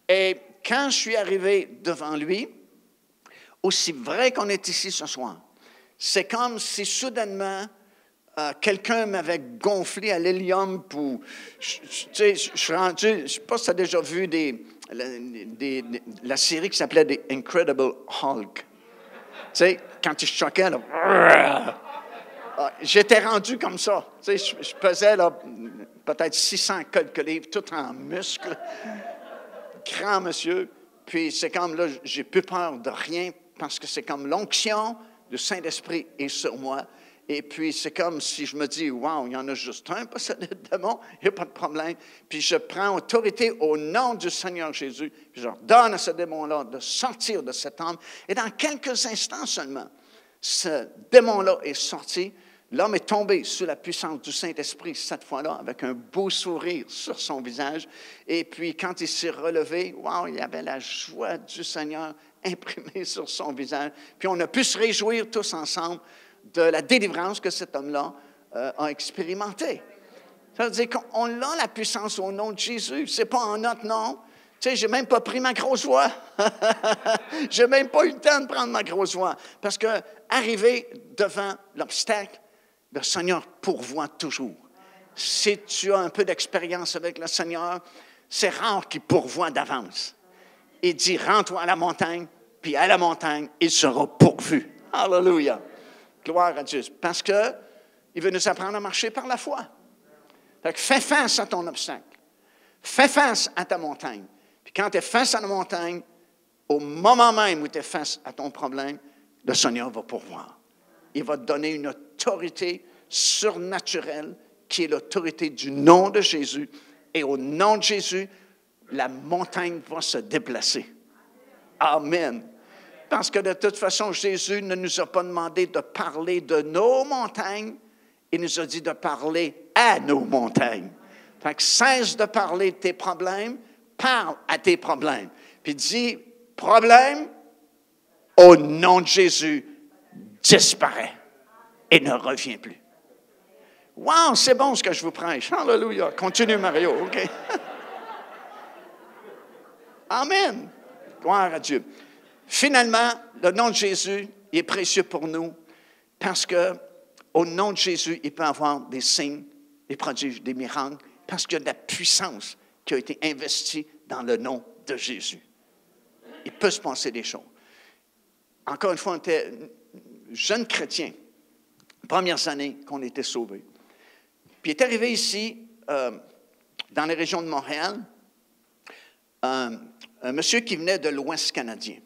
Et quand je suis arrivé devant lui, aussi vrai qu'on est ici ce soir, c'est comme si soudainement, quelqu'un m'avait gonflé à l'hélium pour... je suis rendu... Je ne sais pas si tu as déjà vu la série qui s'appelait The Incredible Hulk. Tu sais, quand il se choquait, là... J'étais rendu comme ça. Tu sais, je pesais là, peut-être 600 quelques livres, tout en muscles. Grand monsieur. Puis c'est comme là, j'ai plus peur de rien parce que c'est comme l'onction du Saint-Esprit est sur moi. Et puis, c'est comme si je me dis, wow, il y en a juste un possédé de démons, il n'y a pas de problème. Puis, je prends autorité au nom du Seigneur Jésus, puis je ordonne à ce démon-là de sortir de cet homme. Et dans quelques instants seulement, ce démon-là est sorti. L'homme est tombé sous la puissance du Saint-Esprit cette fois-là, avec un beau sourire sur son visage. Et puis, quand il s'est relevé, wow, il y avait la joie du Seigneur imprimée sur son visage. Puis, on a pu se réjouir tous ensemble de la délivrance que cet homme-là a expérimentée. Ça veut dire qu'on a la puissance au nom de Jésus. Ce n'est pas en notre nom. Tu sais, je n'ai même pas pris ma grosse voix. Je n'ai même pas eu le temps de prendre ma grosse voix. Parce que, arrivé devant l'obstacle, le Seigneur pourvoit toujours. Si tu as un peu d'expérience avec le Seigneur, c'est rare qu'il pourvoie d'avance. Il dit, rends-toi à la montagne, puis à la montagne, il sera pourvu. Alléluia. Gloire à Dieu. Parce qu'il veut nous apprendre à marcher par la foi. Fait que fais face à ton obstacle. Fais face à ta montagne. Puis quand tu es face à la montagne, au moment même où tu es face à ton problème, le Seigneur va pourvoir. Il va te donner une autorité surnaturelle qui est l'autorité du nom de Jésus. Et au nom de Jésus, la montagne va se déplacer. Amen. Parce que de toute façon, Jésus ne nous a pas demandé de parler de nos montagnes. Il nous a dit de parler à nos montagnes. Fait que cesse de parler de tes problèmes, parle à tes problèmes. Puis dis, problème, au nom de Jésus, disparaît et ne revient plus. Wow, c'est bon ce que je vous prêche. Alléluia. Continue, Mario, OK? Amen. Gloire à Dieu. Finalement, le nom de Jésus est précieux pour nous parce qu'au nom de Jésus, il peut y avoir des signes, des prodiges, des miracles, parce qu'il y a de la puissance qui a été investie dans le nom de Jésus. Il peut se passer des choses. Encore une fois, on était jeunes chrétiens, premières années qu'on était sauvés. Puis il est arrivé ici, dans les régions de Montréal, un monsieur qui venait de l'Ouest canadien,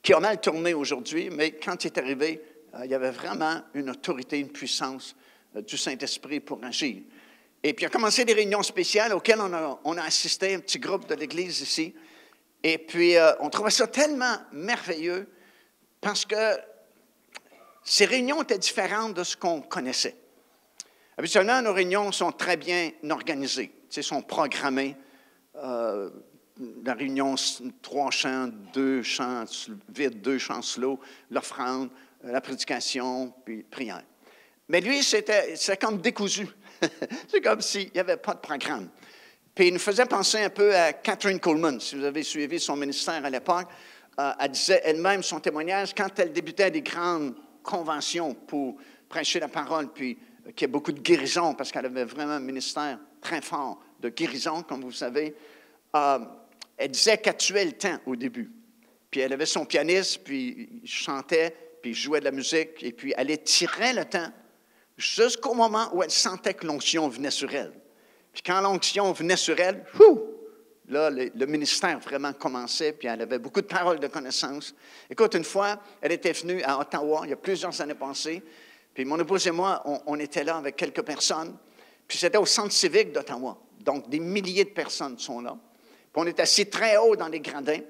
qui a mal tourné aujourd'hui, mais quand il est arrivé, il y avait vraiment une autorité, une puissance du Saint-Esprit pour agir. Et puis, il a commencé des réunions spéciales auxquelles on a assisté, un petit groupe de l'Église ici. Et puis, on trouvait ça tellement merveilleux parce que ces réunions étaient différentes de ce qu'on connaissait. Habituellement, nos réunions sont très bien organisées, sont programmées. La réunion, 3 chants, 2 chants vite, 2 chants slow, l'offrande, la prédication, puis prière. Mais lui, c'était comme décousu. C'est comme s'il n'y avait pas de programme. Puis il nous faisait penser un peu à Catherine Coleman. Si vous avez suivi son ministère à l'époque, elle disait elle-même son témoignage quand elle débutait des grandes conventions pour prêcher la parole, puis qu'il y a beaucoup de guérison, parce qu'elle avait vraiment un ministère très fort de guérison, comme vous savez. Elle disait qu'elle tuait le temps au début. Puis elle avait son pianiste, puis il chantait, puis il jouait de la musique, et puis elle étirait le temps jusqu'au moment où elle sentait que l'onction venait sur elle. Puis quand l'onction venait sur elle, là, le ministère vraiment commençait, puis elle avait beaucoup de paroles de connaissance. Écoute, une fois, elle était venue à Ottawa, il y a plusieurs années passées, puis mon épouse et moi, on était là avec quelques personnes, puis c'était au centre civique d'Ottawa. Donc, des milliers de personnes sont là. Puis on est assis très haut dans les gradins,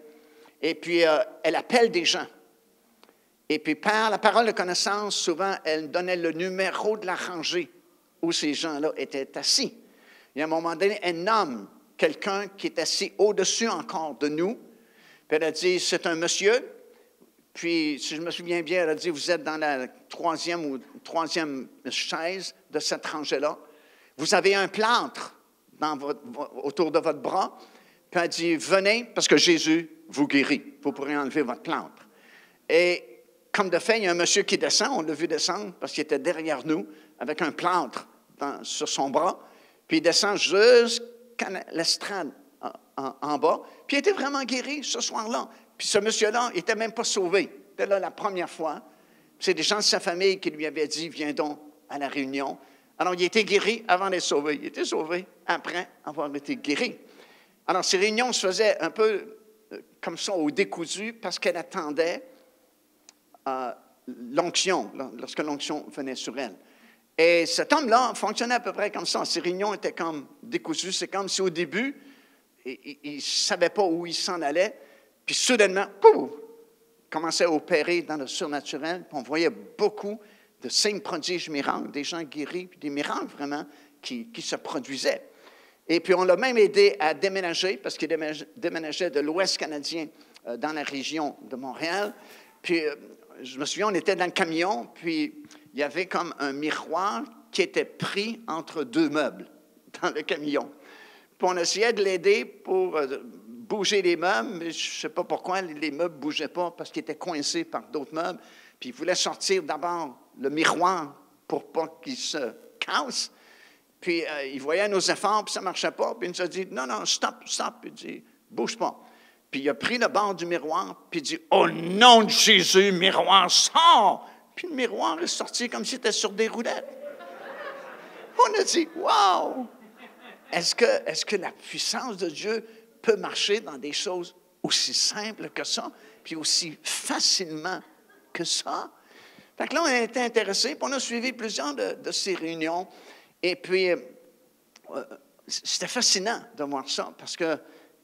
et puis elle appelle des gens. Et puis, par la parole de connaissance, souvent, elle donnait le numéro de la rangée où ces gens-là étaient assis. Et à un moment donné, elle nomme quelqu'un qui est assis au-dessus encore de nous. Puis elle a dit, c'est un monsieur. Puis, si je me souviens bien, elle a dit, vous êtes dans la troisième chaise de cette rangée-là. Vous avez un plâtre autour de votre bras. Puis elle a dit, venez, parce que Jésus vous guérit. Vous pourrez enlever votre plâtre. Et comme de fait, il y a un monsieur qui descend, on l'a vu descendre parce qu'il était derrière nous avec un plâtre sur son bras, puis il descend jusqu'à l'estrade en bas, puis il était vraiment guéri ce soir-là. Puis ce monsieur-là, il n'était même pas sauvé. Il était là la première fois. C'est des gens de sa famille qui lui avaient dit, viens donc à la réunion. Alors, il était guéri avant d'être sauvé. Il était sauvé après avoir été guéri. Alors, ces réunions se faisaient un peu comme ça au décousu parce qu'elle attendait l'onction, lorsque l'onction venait sur elle. Et cet homme-là fonctionnait à peu près comme ça. Ses réunions étaient comme décousues. C'est comme si au début, il ne savait pas où il s'en allait. Puis soudainement, pouf, il commençait à opérer dans le surnaturel. Puis on voyait beaucoup de signes, prodiges, miracles, des gens guéris, puis des miracles vraiment qui se produisaient. Et puis on l'a même aidé à déménager, parce qu'il déménageait de l'Ouest canadien dans la région de Montréal. Puis je me souviens, on était dans le camion, puis il y avait comme un miroir qui était pris entre deux meubles dans le camion. Puis on essayait de l'aider pour bouger les meubles, mais je ne sais pas pourquoi les meubles ne bougeaient pas, parce qu'ils étaient coincés par d'autres meubles. Puis il voulait sortir d'abord le miroir pour pas qu'il se casse. Puis il voyait nos efforts, puis ça ne marchait pas. Puis il nous a dit, non, stop. Puis il dit, bouge pas. Puis il a pris le bord du miroir, puis il dit, au nom de Jésus, miroir, sors! Puis le miroir est sorti comme s'il était sur des roulettes. On a dit, wow! Est-ce que la puissance de Dieu peut marcher dans des choses aussi simples que ça, puis aussi facilement que ça? Fait que là, on a été intéressés, puis on a suivi plusieurs de ces réunions. Et puis, c'était fascinant de voir ça, parce qu'il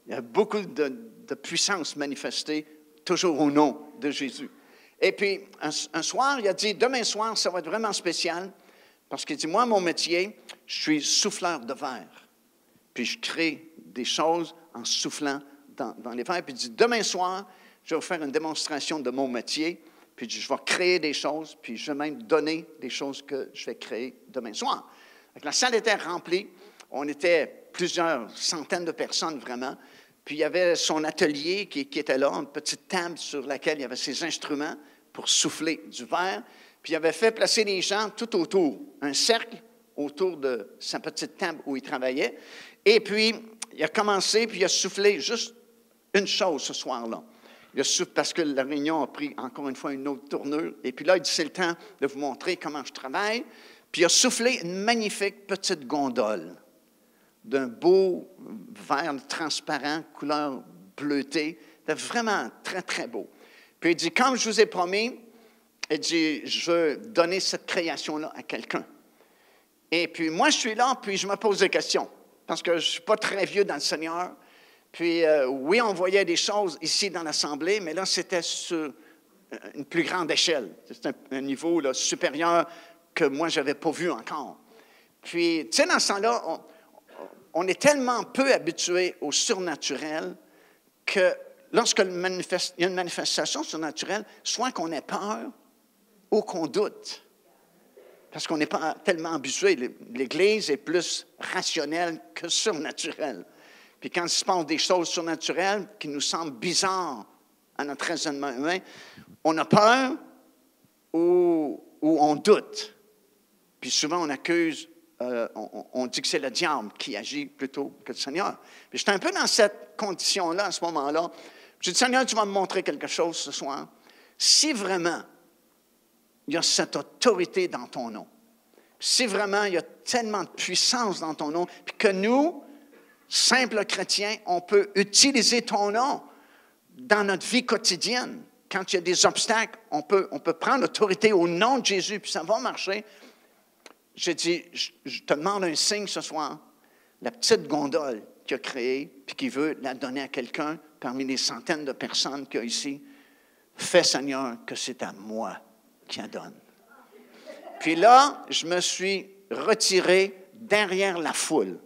y a beaucoup de puissance manifestée, toujours au nom de Jésus. Et puis, un soir, il a dit, demain soir, ça va être vraiment spécial, parce qu'il dit, moi, mon métier, je suis souffleur de verre. Puis je crée des choses en soufflant dans les verres. Puis il dit, demain soir, je vais vous faire une démonstration de mon métier. Puis je vais créer des choses, puis je vais même donner des choses que je vais créer demain soir. Donc, la salle était remplie. On était plusieurs centaines de personnes vraiment. Puis il y avait son atelier qui était là, une petite table sur laquelle il y avait ses instruments pour souffler du verre. Puis il avait fait placer les gens tout autour, un cercle autour de sa petite table où il travaillait. Et puis, il a commencé, puis il a soufflé juste une chose ce soir-là. Il a soufflé parce que la réunion a pris encore une fois une autre tournure. Et puis là, il dit, c'est le temps de vous montrer comment je travaille. Puis il a soufflé une magnifique petite gondole d'un beau verre transparent, couleur bleutée. C'était vraiment très, très beau. Puis il dit, comme je vous ai promis, il dit, je veux donner cette création-là à quelqu'un. Et puis moi, je suis là, puis je me pose des questions. Parce que je ne suis pas très vieux dans le Seigneur. Puis oui, on voyait des choses ici dans l'Assemblée, mais là, c'était sur une plus grande échelle. C'était un niveau là, supérieur que moi, je n'avais pas vu encore. Puis, tu sais, dans ce temps-là, on est tellement peu habitué au surnaturel que lorsqu'il y a une manifestation surnaturelle, soit qu'on ait peur ou qu'on doute. Parce qu'on n'est pas tellement habitué. L'Église est plus rationnelle que surnaturelle. Puis quand il se passe des choses surnaturelles qui nous semblent bizarres à notre raisonnement humain, on a peur ou on doute. Puis souvent, on accuse, on dit que c'est le diable qui agit plutôt que le Seigneur. Puis j'étais un peu dans cette condition-là à ce moment-là. J'ai dit, Seigneur, tu vas me montrer quelque chose ce soir. Si vraiment il y a cette autorité dans ton nom, si vraiment il y a tellement de puissance dans ton nom, puis que nous, simples chrétiens, on peut utiliser ton nom dans notre vie quotidienne. Quand il y a des obstacles, on peut prendre l'autorité au nom de Jésus, puis ça va marcher. J'ai dit, je te demande un signe ce soir. La petite gondole qu'il a créée, puis qui veut la donner à quelqu'un parmi les centaines de personnes qu'il y a ici, fais, Seigneur, que c'est à moi qui la donne. Puis là, je me suis retiré derrière la foule.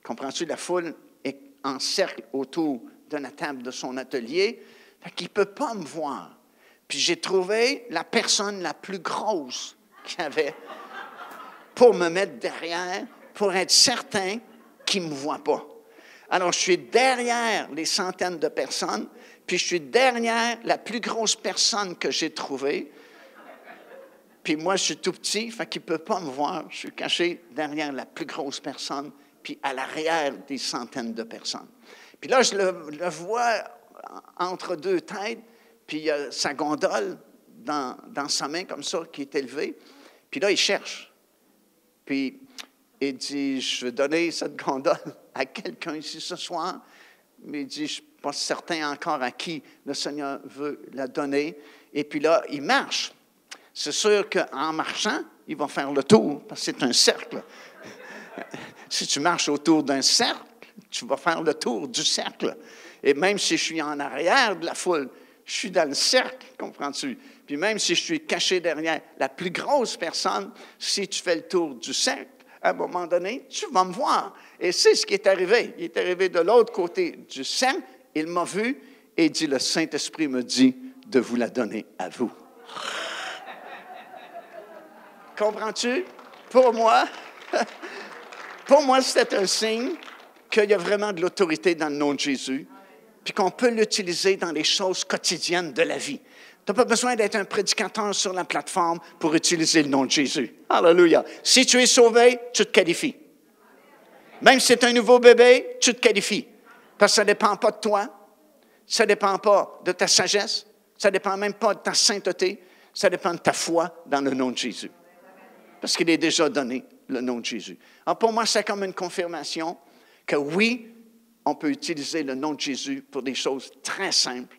Comprends-tu? La foule est en cercle autour de la table de son atelier. Fait qu'il ne peut pas me voir. Puis j'ai trouvé la personne la plus grosse qu'il y avait pour me mettre derrière, pour être certain qu'il ne me voit pas. Alors, je suis derrière les centaines de personnes, puis je suis derrière la plus grosse personne que j'ai trouvée. Puis moi, je suis tout petit, fait qu'il ne peut pas me voir. Je suis caché derrière la plus grosse personne, puis à l'arrière des centaines de personnes. Puis là, je le vois entre deux têtes, puis il y a sa gondole dans sa main comme ça, qui est élevée. Puis là, il cherche. Puis il dit, je vais donner cette gondole à quelqu'un ici ce soir. Mais il dit, je ne suis pas certain encore à qui le Seigneur veut la donner. Et puis là, il marche. c'est sûr qu'en marchant, il va faire le tour, parce que c'est un cercle. Si tu marches autour d'un cercle, tu vas faire le tour du cercle. Et même si je suis en arrière de la foule, je suis dans le cercle, comprends-tu? Puis même si je suis caché derrière la plus grosse personne, si tu fais le tour du cercle, à un moment donné, tu vas me voir. Et c'est ce qui est arrivé. Il est arrivé de l'autre côté du cercle, il m'a vu et dit, le Saint-Esprit me dit de vous la donner à vous. Comprends-tu? Pour moi, c'est un signe qu'il y a vraiment de l'autorité dans le nom de Jésus, puis qu'on peut l'utiliser dans les choses quotidiennes de la vie. Tu n'as pas besoin d'être un prédicateur sur la plateforme pour utiliser le nom de Jésus. Alléluia. Si tu es sauvé, tu te qualifies. Même si c'est un nouveau bébé, tu te qualifies. Parce que ça ne dépend pas de toi, ça ne dépend pas de ta sagesse, ça ne dépend même pas de ta sainteté, ça dépend de ta foi dans le nom de Jésus. Parce qu'il est déjà donné, le nom de Jésus. Alors pour moi, c'est comme une confirmation que oui, on peut utiliser le nom de Jésus pour des choses très simples,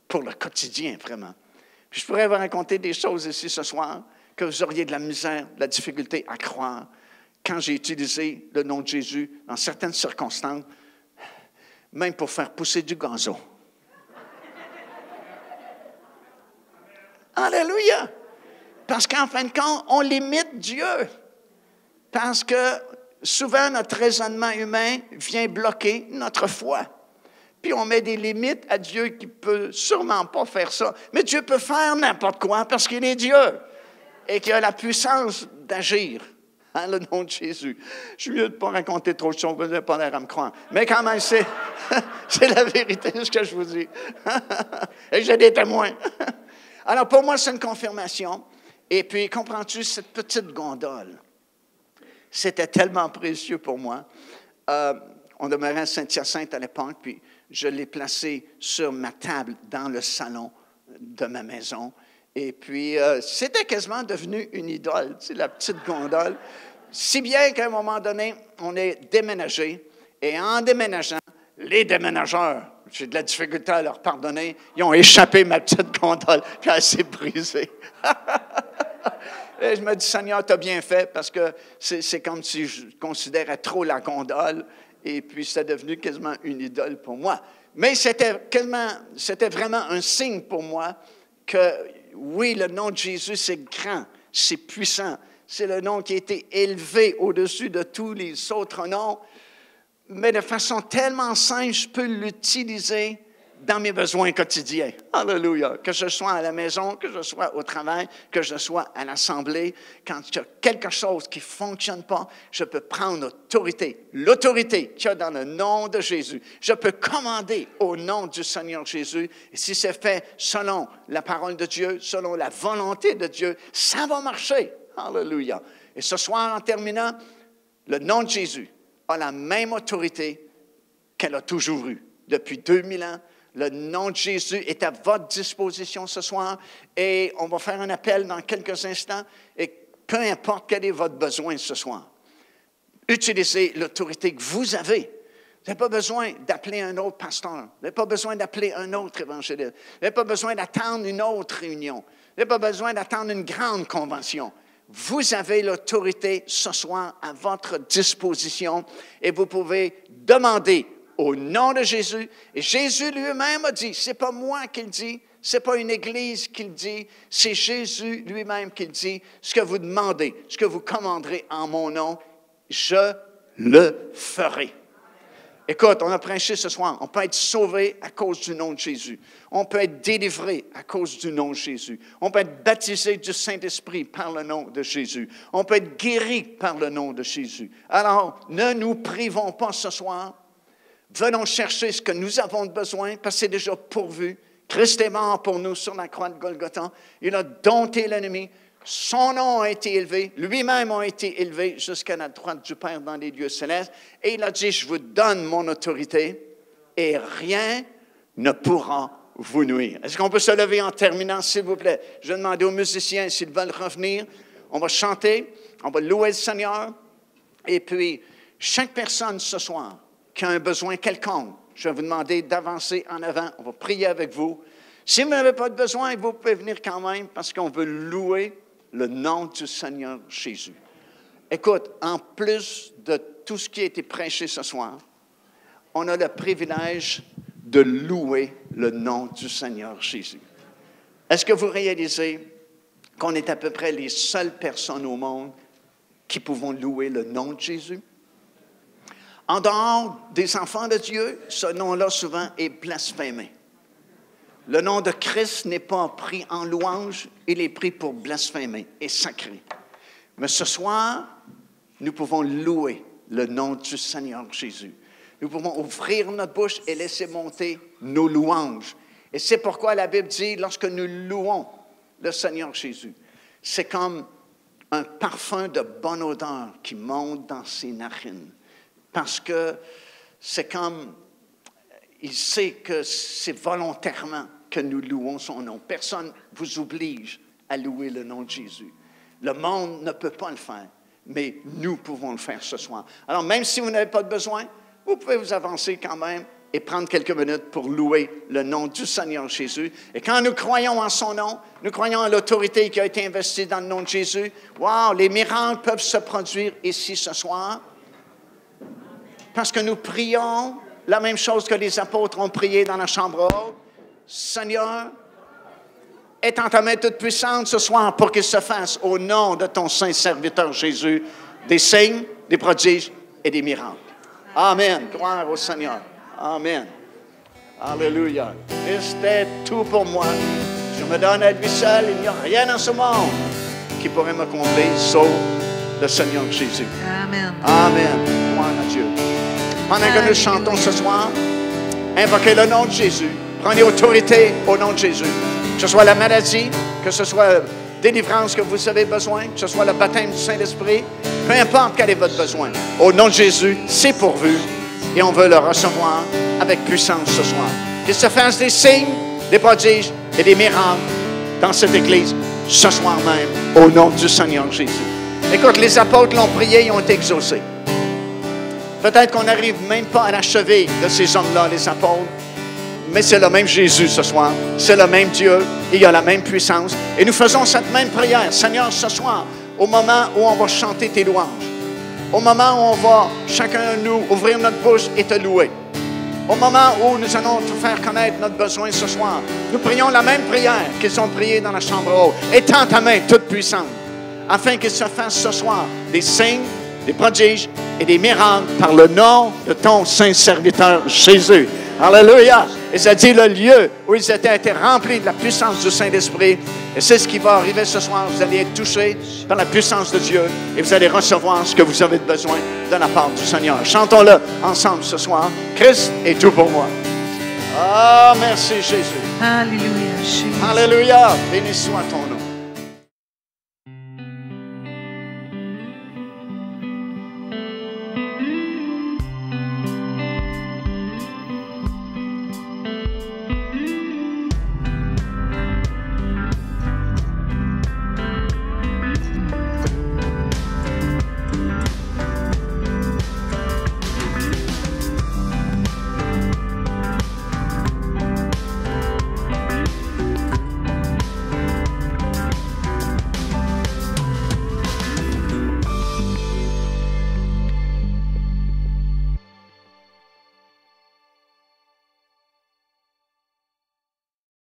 pour le quotidien, vraiment. Puis je pourrais vous raconter des choses ici ce soir que vous auriez de la misère, de la difficulté à croire. Quand j'ai utilisé le nom de Jésus dans certaines circonstances, même pour faire pousser du gazon. Alléluia! Parce qu'en fin de compte, on limite Dieu. Parce que souvent, notre raisonnement humain vient bloquer notre foi. Puis on met des limites à Dieu qui ne peut sûrement pas faire ça. Mais Dieu peut faire n'importe quoi parce qu'il est Dieu et qu'il a la puissance d'agir. En le nom de Jésus. Je suis mieux de ne pas raconter trop de choses, vous n'avez pas l'air à me croire. Mais quand même, c'est la vérité, ce que je vous dis. Et j'ai des témoins. Alors, pour moi, c'est une confirmation. Et puis, comprends-tu, cette petite gondole, c'était tellement précieux pour moi. On demeurait à Saint-Hyacinthe à l'époque, puis je l'ai placée sur ma table dans le salon de ma maison. Et puis, c'était quasiment devenu une idole, tu sais, la petite gondole. Si bien qu'à un moment donné, on est déménagé. Et en déménageant, les déménageurs, j'ai de la difficulté à leur pardonner, ils ont échappé ma petite gondole, puis elle s'est brisée. Et je me dis, Seigneur, tu as bien fait, parce que c'est comme si je considérais trop la gondole, et puis c'est devenu quasiment une idole pour moi. Mais c'était vraiment un signe pour moi que, oui, le nom de Jésus, c'est grand, c'est puissant. C'est le nom qui a été élevé au-dessus de tous les autres noms. Mais de façon tellement simple, je peux l'utiliser dans mes besoins quotidiens. Alléluia. Que je sois à la maison, que je sois au travail, que je sois à l'assemblée. Quand il y a quelque chose qui ne fonctionne pas, je peux prendre l'autorité qu'il y a dans le nom de Jésus. Je peux commander au nom du Seigneur Jésus. Et si c'est fait selon la parole de Dieu, selon la volonté de Dieu, ça va marcher. Alléluia. Et ce soir, en terminant, le nom de Jésus a la même autorité qu'elle a toujours eue. Depuis 2000 ans, le nom de Jésus est à votre disposition ce soir et on va faire un appel dans quelques instants et peu importe quel est votre besoin ce soir, utilisez l'autorité que vous avez. Vous n'avez pas besoin d'appeler un autre pasteur. Vous n'avez pas besoin d'appeler un autre évangéliste. Vous n'avez pas besoin d'attendre une autre réunion. Vous n'avez pas besoin d'attendre une grande convention. Vous avez l'autorité ce soir à votre disposition et vous pouvez demander au nom de Jésus. Et Jésus lui-même a dit, ce n'est pas moi qui le dis, ce n'est pas une église qui le dit, c'est Jésus lui-même qui le dit. Ce que vous demandez, ce que vous commanderez en mon nom, je le ferai. Écoute, on a prêché ce soir, on peut être sauvé à cause du nom de Jésus. On peut être délivré à cause du nom de Jésus. On peut être baptisé du Saint-Esprit par le nom de Jésus. On peut être guéri par le nom de Jésus. Alors, ne nous privons pas ce soir. Venons chercher ce que nous avons besoin, parce que c'est déjà pourvu. Christ est mort pour nous sur la croix de Golgotha. Il a dompté l'ennemi. Son nom a été élevé. Lui-même a été élevé jusqu'à la droite du Père dans les lieux célestes. Et il a dit, je vous donne mon autorité et rien ne pourra vous nuire. Est-ce qu'on peut se lever en terminant, s'il vous plaît? Je vais demander aux musiciens s'ils veulent revenir. On va chanter, on va louer le Seigneur. Et puis, chaque personne ce soir qui a un besoin quelconque, je vais vous demander d'avancer en avant. On va prier avec vous. Si vous n'avez pas de besoin, vous pouvez venir quand même parce qu'on veut louer le nom du Seigneur Jésus. Écoute, en plus de tout ce qui a été prêché ce soir, on a le privilège de louer le nom du Seigneur Jésus. Est-ce que vous réalisez qu'on est à peu près les seules personnes au monde qui pouvons louer le nom de Jésus? En dehors des enfants de Dieu, ce nom-là souvent est blasphémé. Le nom de Christ n'est pas pris en louange, il est pris pour blasphémer et sacré. Mais ce soir, nous pouvons louer le nom du Seigneur Jésus. Nous pouvons ouvrir notre bouche et laisser monter nos louanges. Et c'est pourquoi la Bible dit, lorsque nous louons le Seigneur Jésus, c'est comme un parfum de bonne odeur qui monte dans ses narines. Parce que c'est comme, il sait que c'est volontairement que nous louons son nom. Personne ne vous oblige à louer le nom de Jésus. Le monde ne peut pas le faire, mais nous pouvons le faire ce soir. Alors, même si vous n'avez pas de besoin, vous pouvez vous avancer quand même et prendre quelques minutes pour louer le nom du Seigneur Jésus. Et quand nous croyons en son nom, nous croyons en l'autorité qui a été investie dans le nom de Jésus. Wow, les miracles peuvent se produire ici ce soir. Parce que nous prions la même chose que les apôtres ont prié dans la chambre haute. Seigneur, est en ta main toute puissante ce soir pour qu'il se fasse au nom de ton saint serviteur Jésus des signes, des prodiges et des miracles. Amen. Gloire au Seigneur. Amen. Alléluia. Christ est tout pour moi. Je me donne à lui seul. Il n'y a rien dans ce monde qui pourrait me combler sauf le Seigneur Jésus. Amen. Amen. Gloire à Dieu. Pendant que nous chantons ce soir, invoquez le nom de Jésus. Prenez autorité au nom de Jésus. Que ce soit la maladie, que ce soit la délivrance que vous avez besoin, que ce soit le baptême du Saint-Esprit, peu importe quel est votre besoin. Au nom de Jésus, c'est pourvu et on veut le recevoir avec puissance ce soir. Qu'il se fasse des signes, des prodiges et des miracles dans cette Église ce soir même, au nom du Seigneur Jésus. Écoute, les apôtres l'ont prié, ils ont été exaucés. Peut-être qu'on n'arrive même pas à la cheville de ces hommes-là, les apôtres, mais c'est le même Jésus ce soir. C'est le même Dieu. Il y a la même puissance. Et nous faisons cette même prière. Seigneur, ce soir, au moment où on va chanter tes louanges, au moment où on va, chacun de nous, ouvrir notre bouche et te louer, au moment où nous allons te faire connaître notre besoin ce soir, nous prions la même prière qu'ils ont priée dans la chambre haute. Étends ta main toute puissante, afin qu'il se fasse ce soir des signes, des prodiges et des miracles par le nom de ton saint serviteur Jésus. Alléluia! Et ça dit le lieu où ils étaient remplis de la puissance du Saint-Esprit. Et c'est ce qui va arriver ce soir. Vous allez être touchés par la puissance de Dieu et vous allez recevoir ce que vous avez besoin de la part du Seigneur. Chantons-le ensemble ce soir. Christ est tout pour moi. Ah, merci Jésus. Alléluia, Jésus. Alléluia. Béni soit ton nom.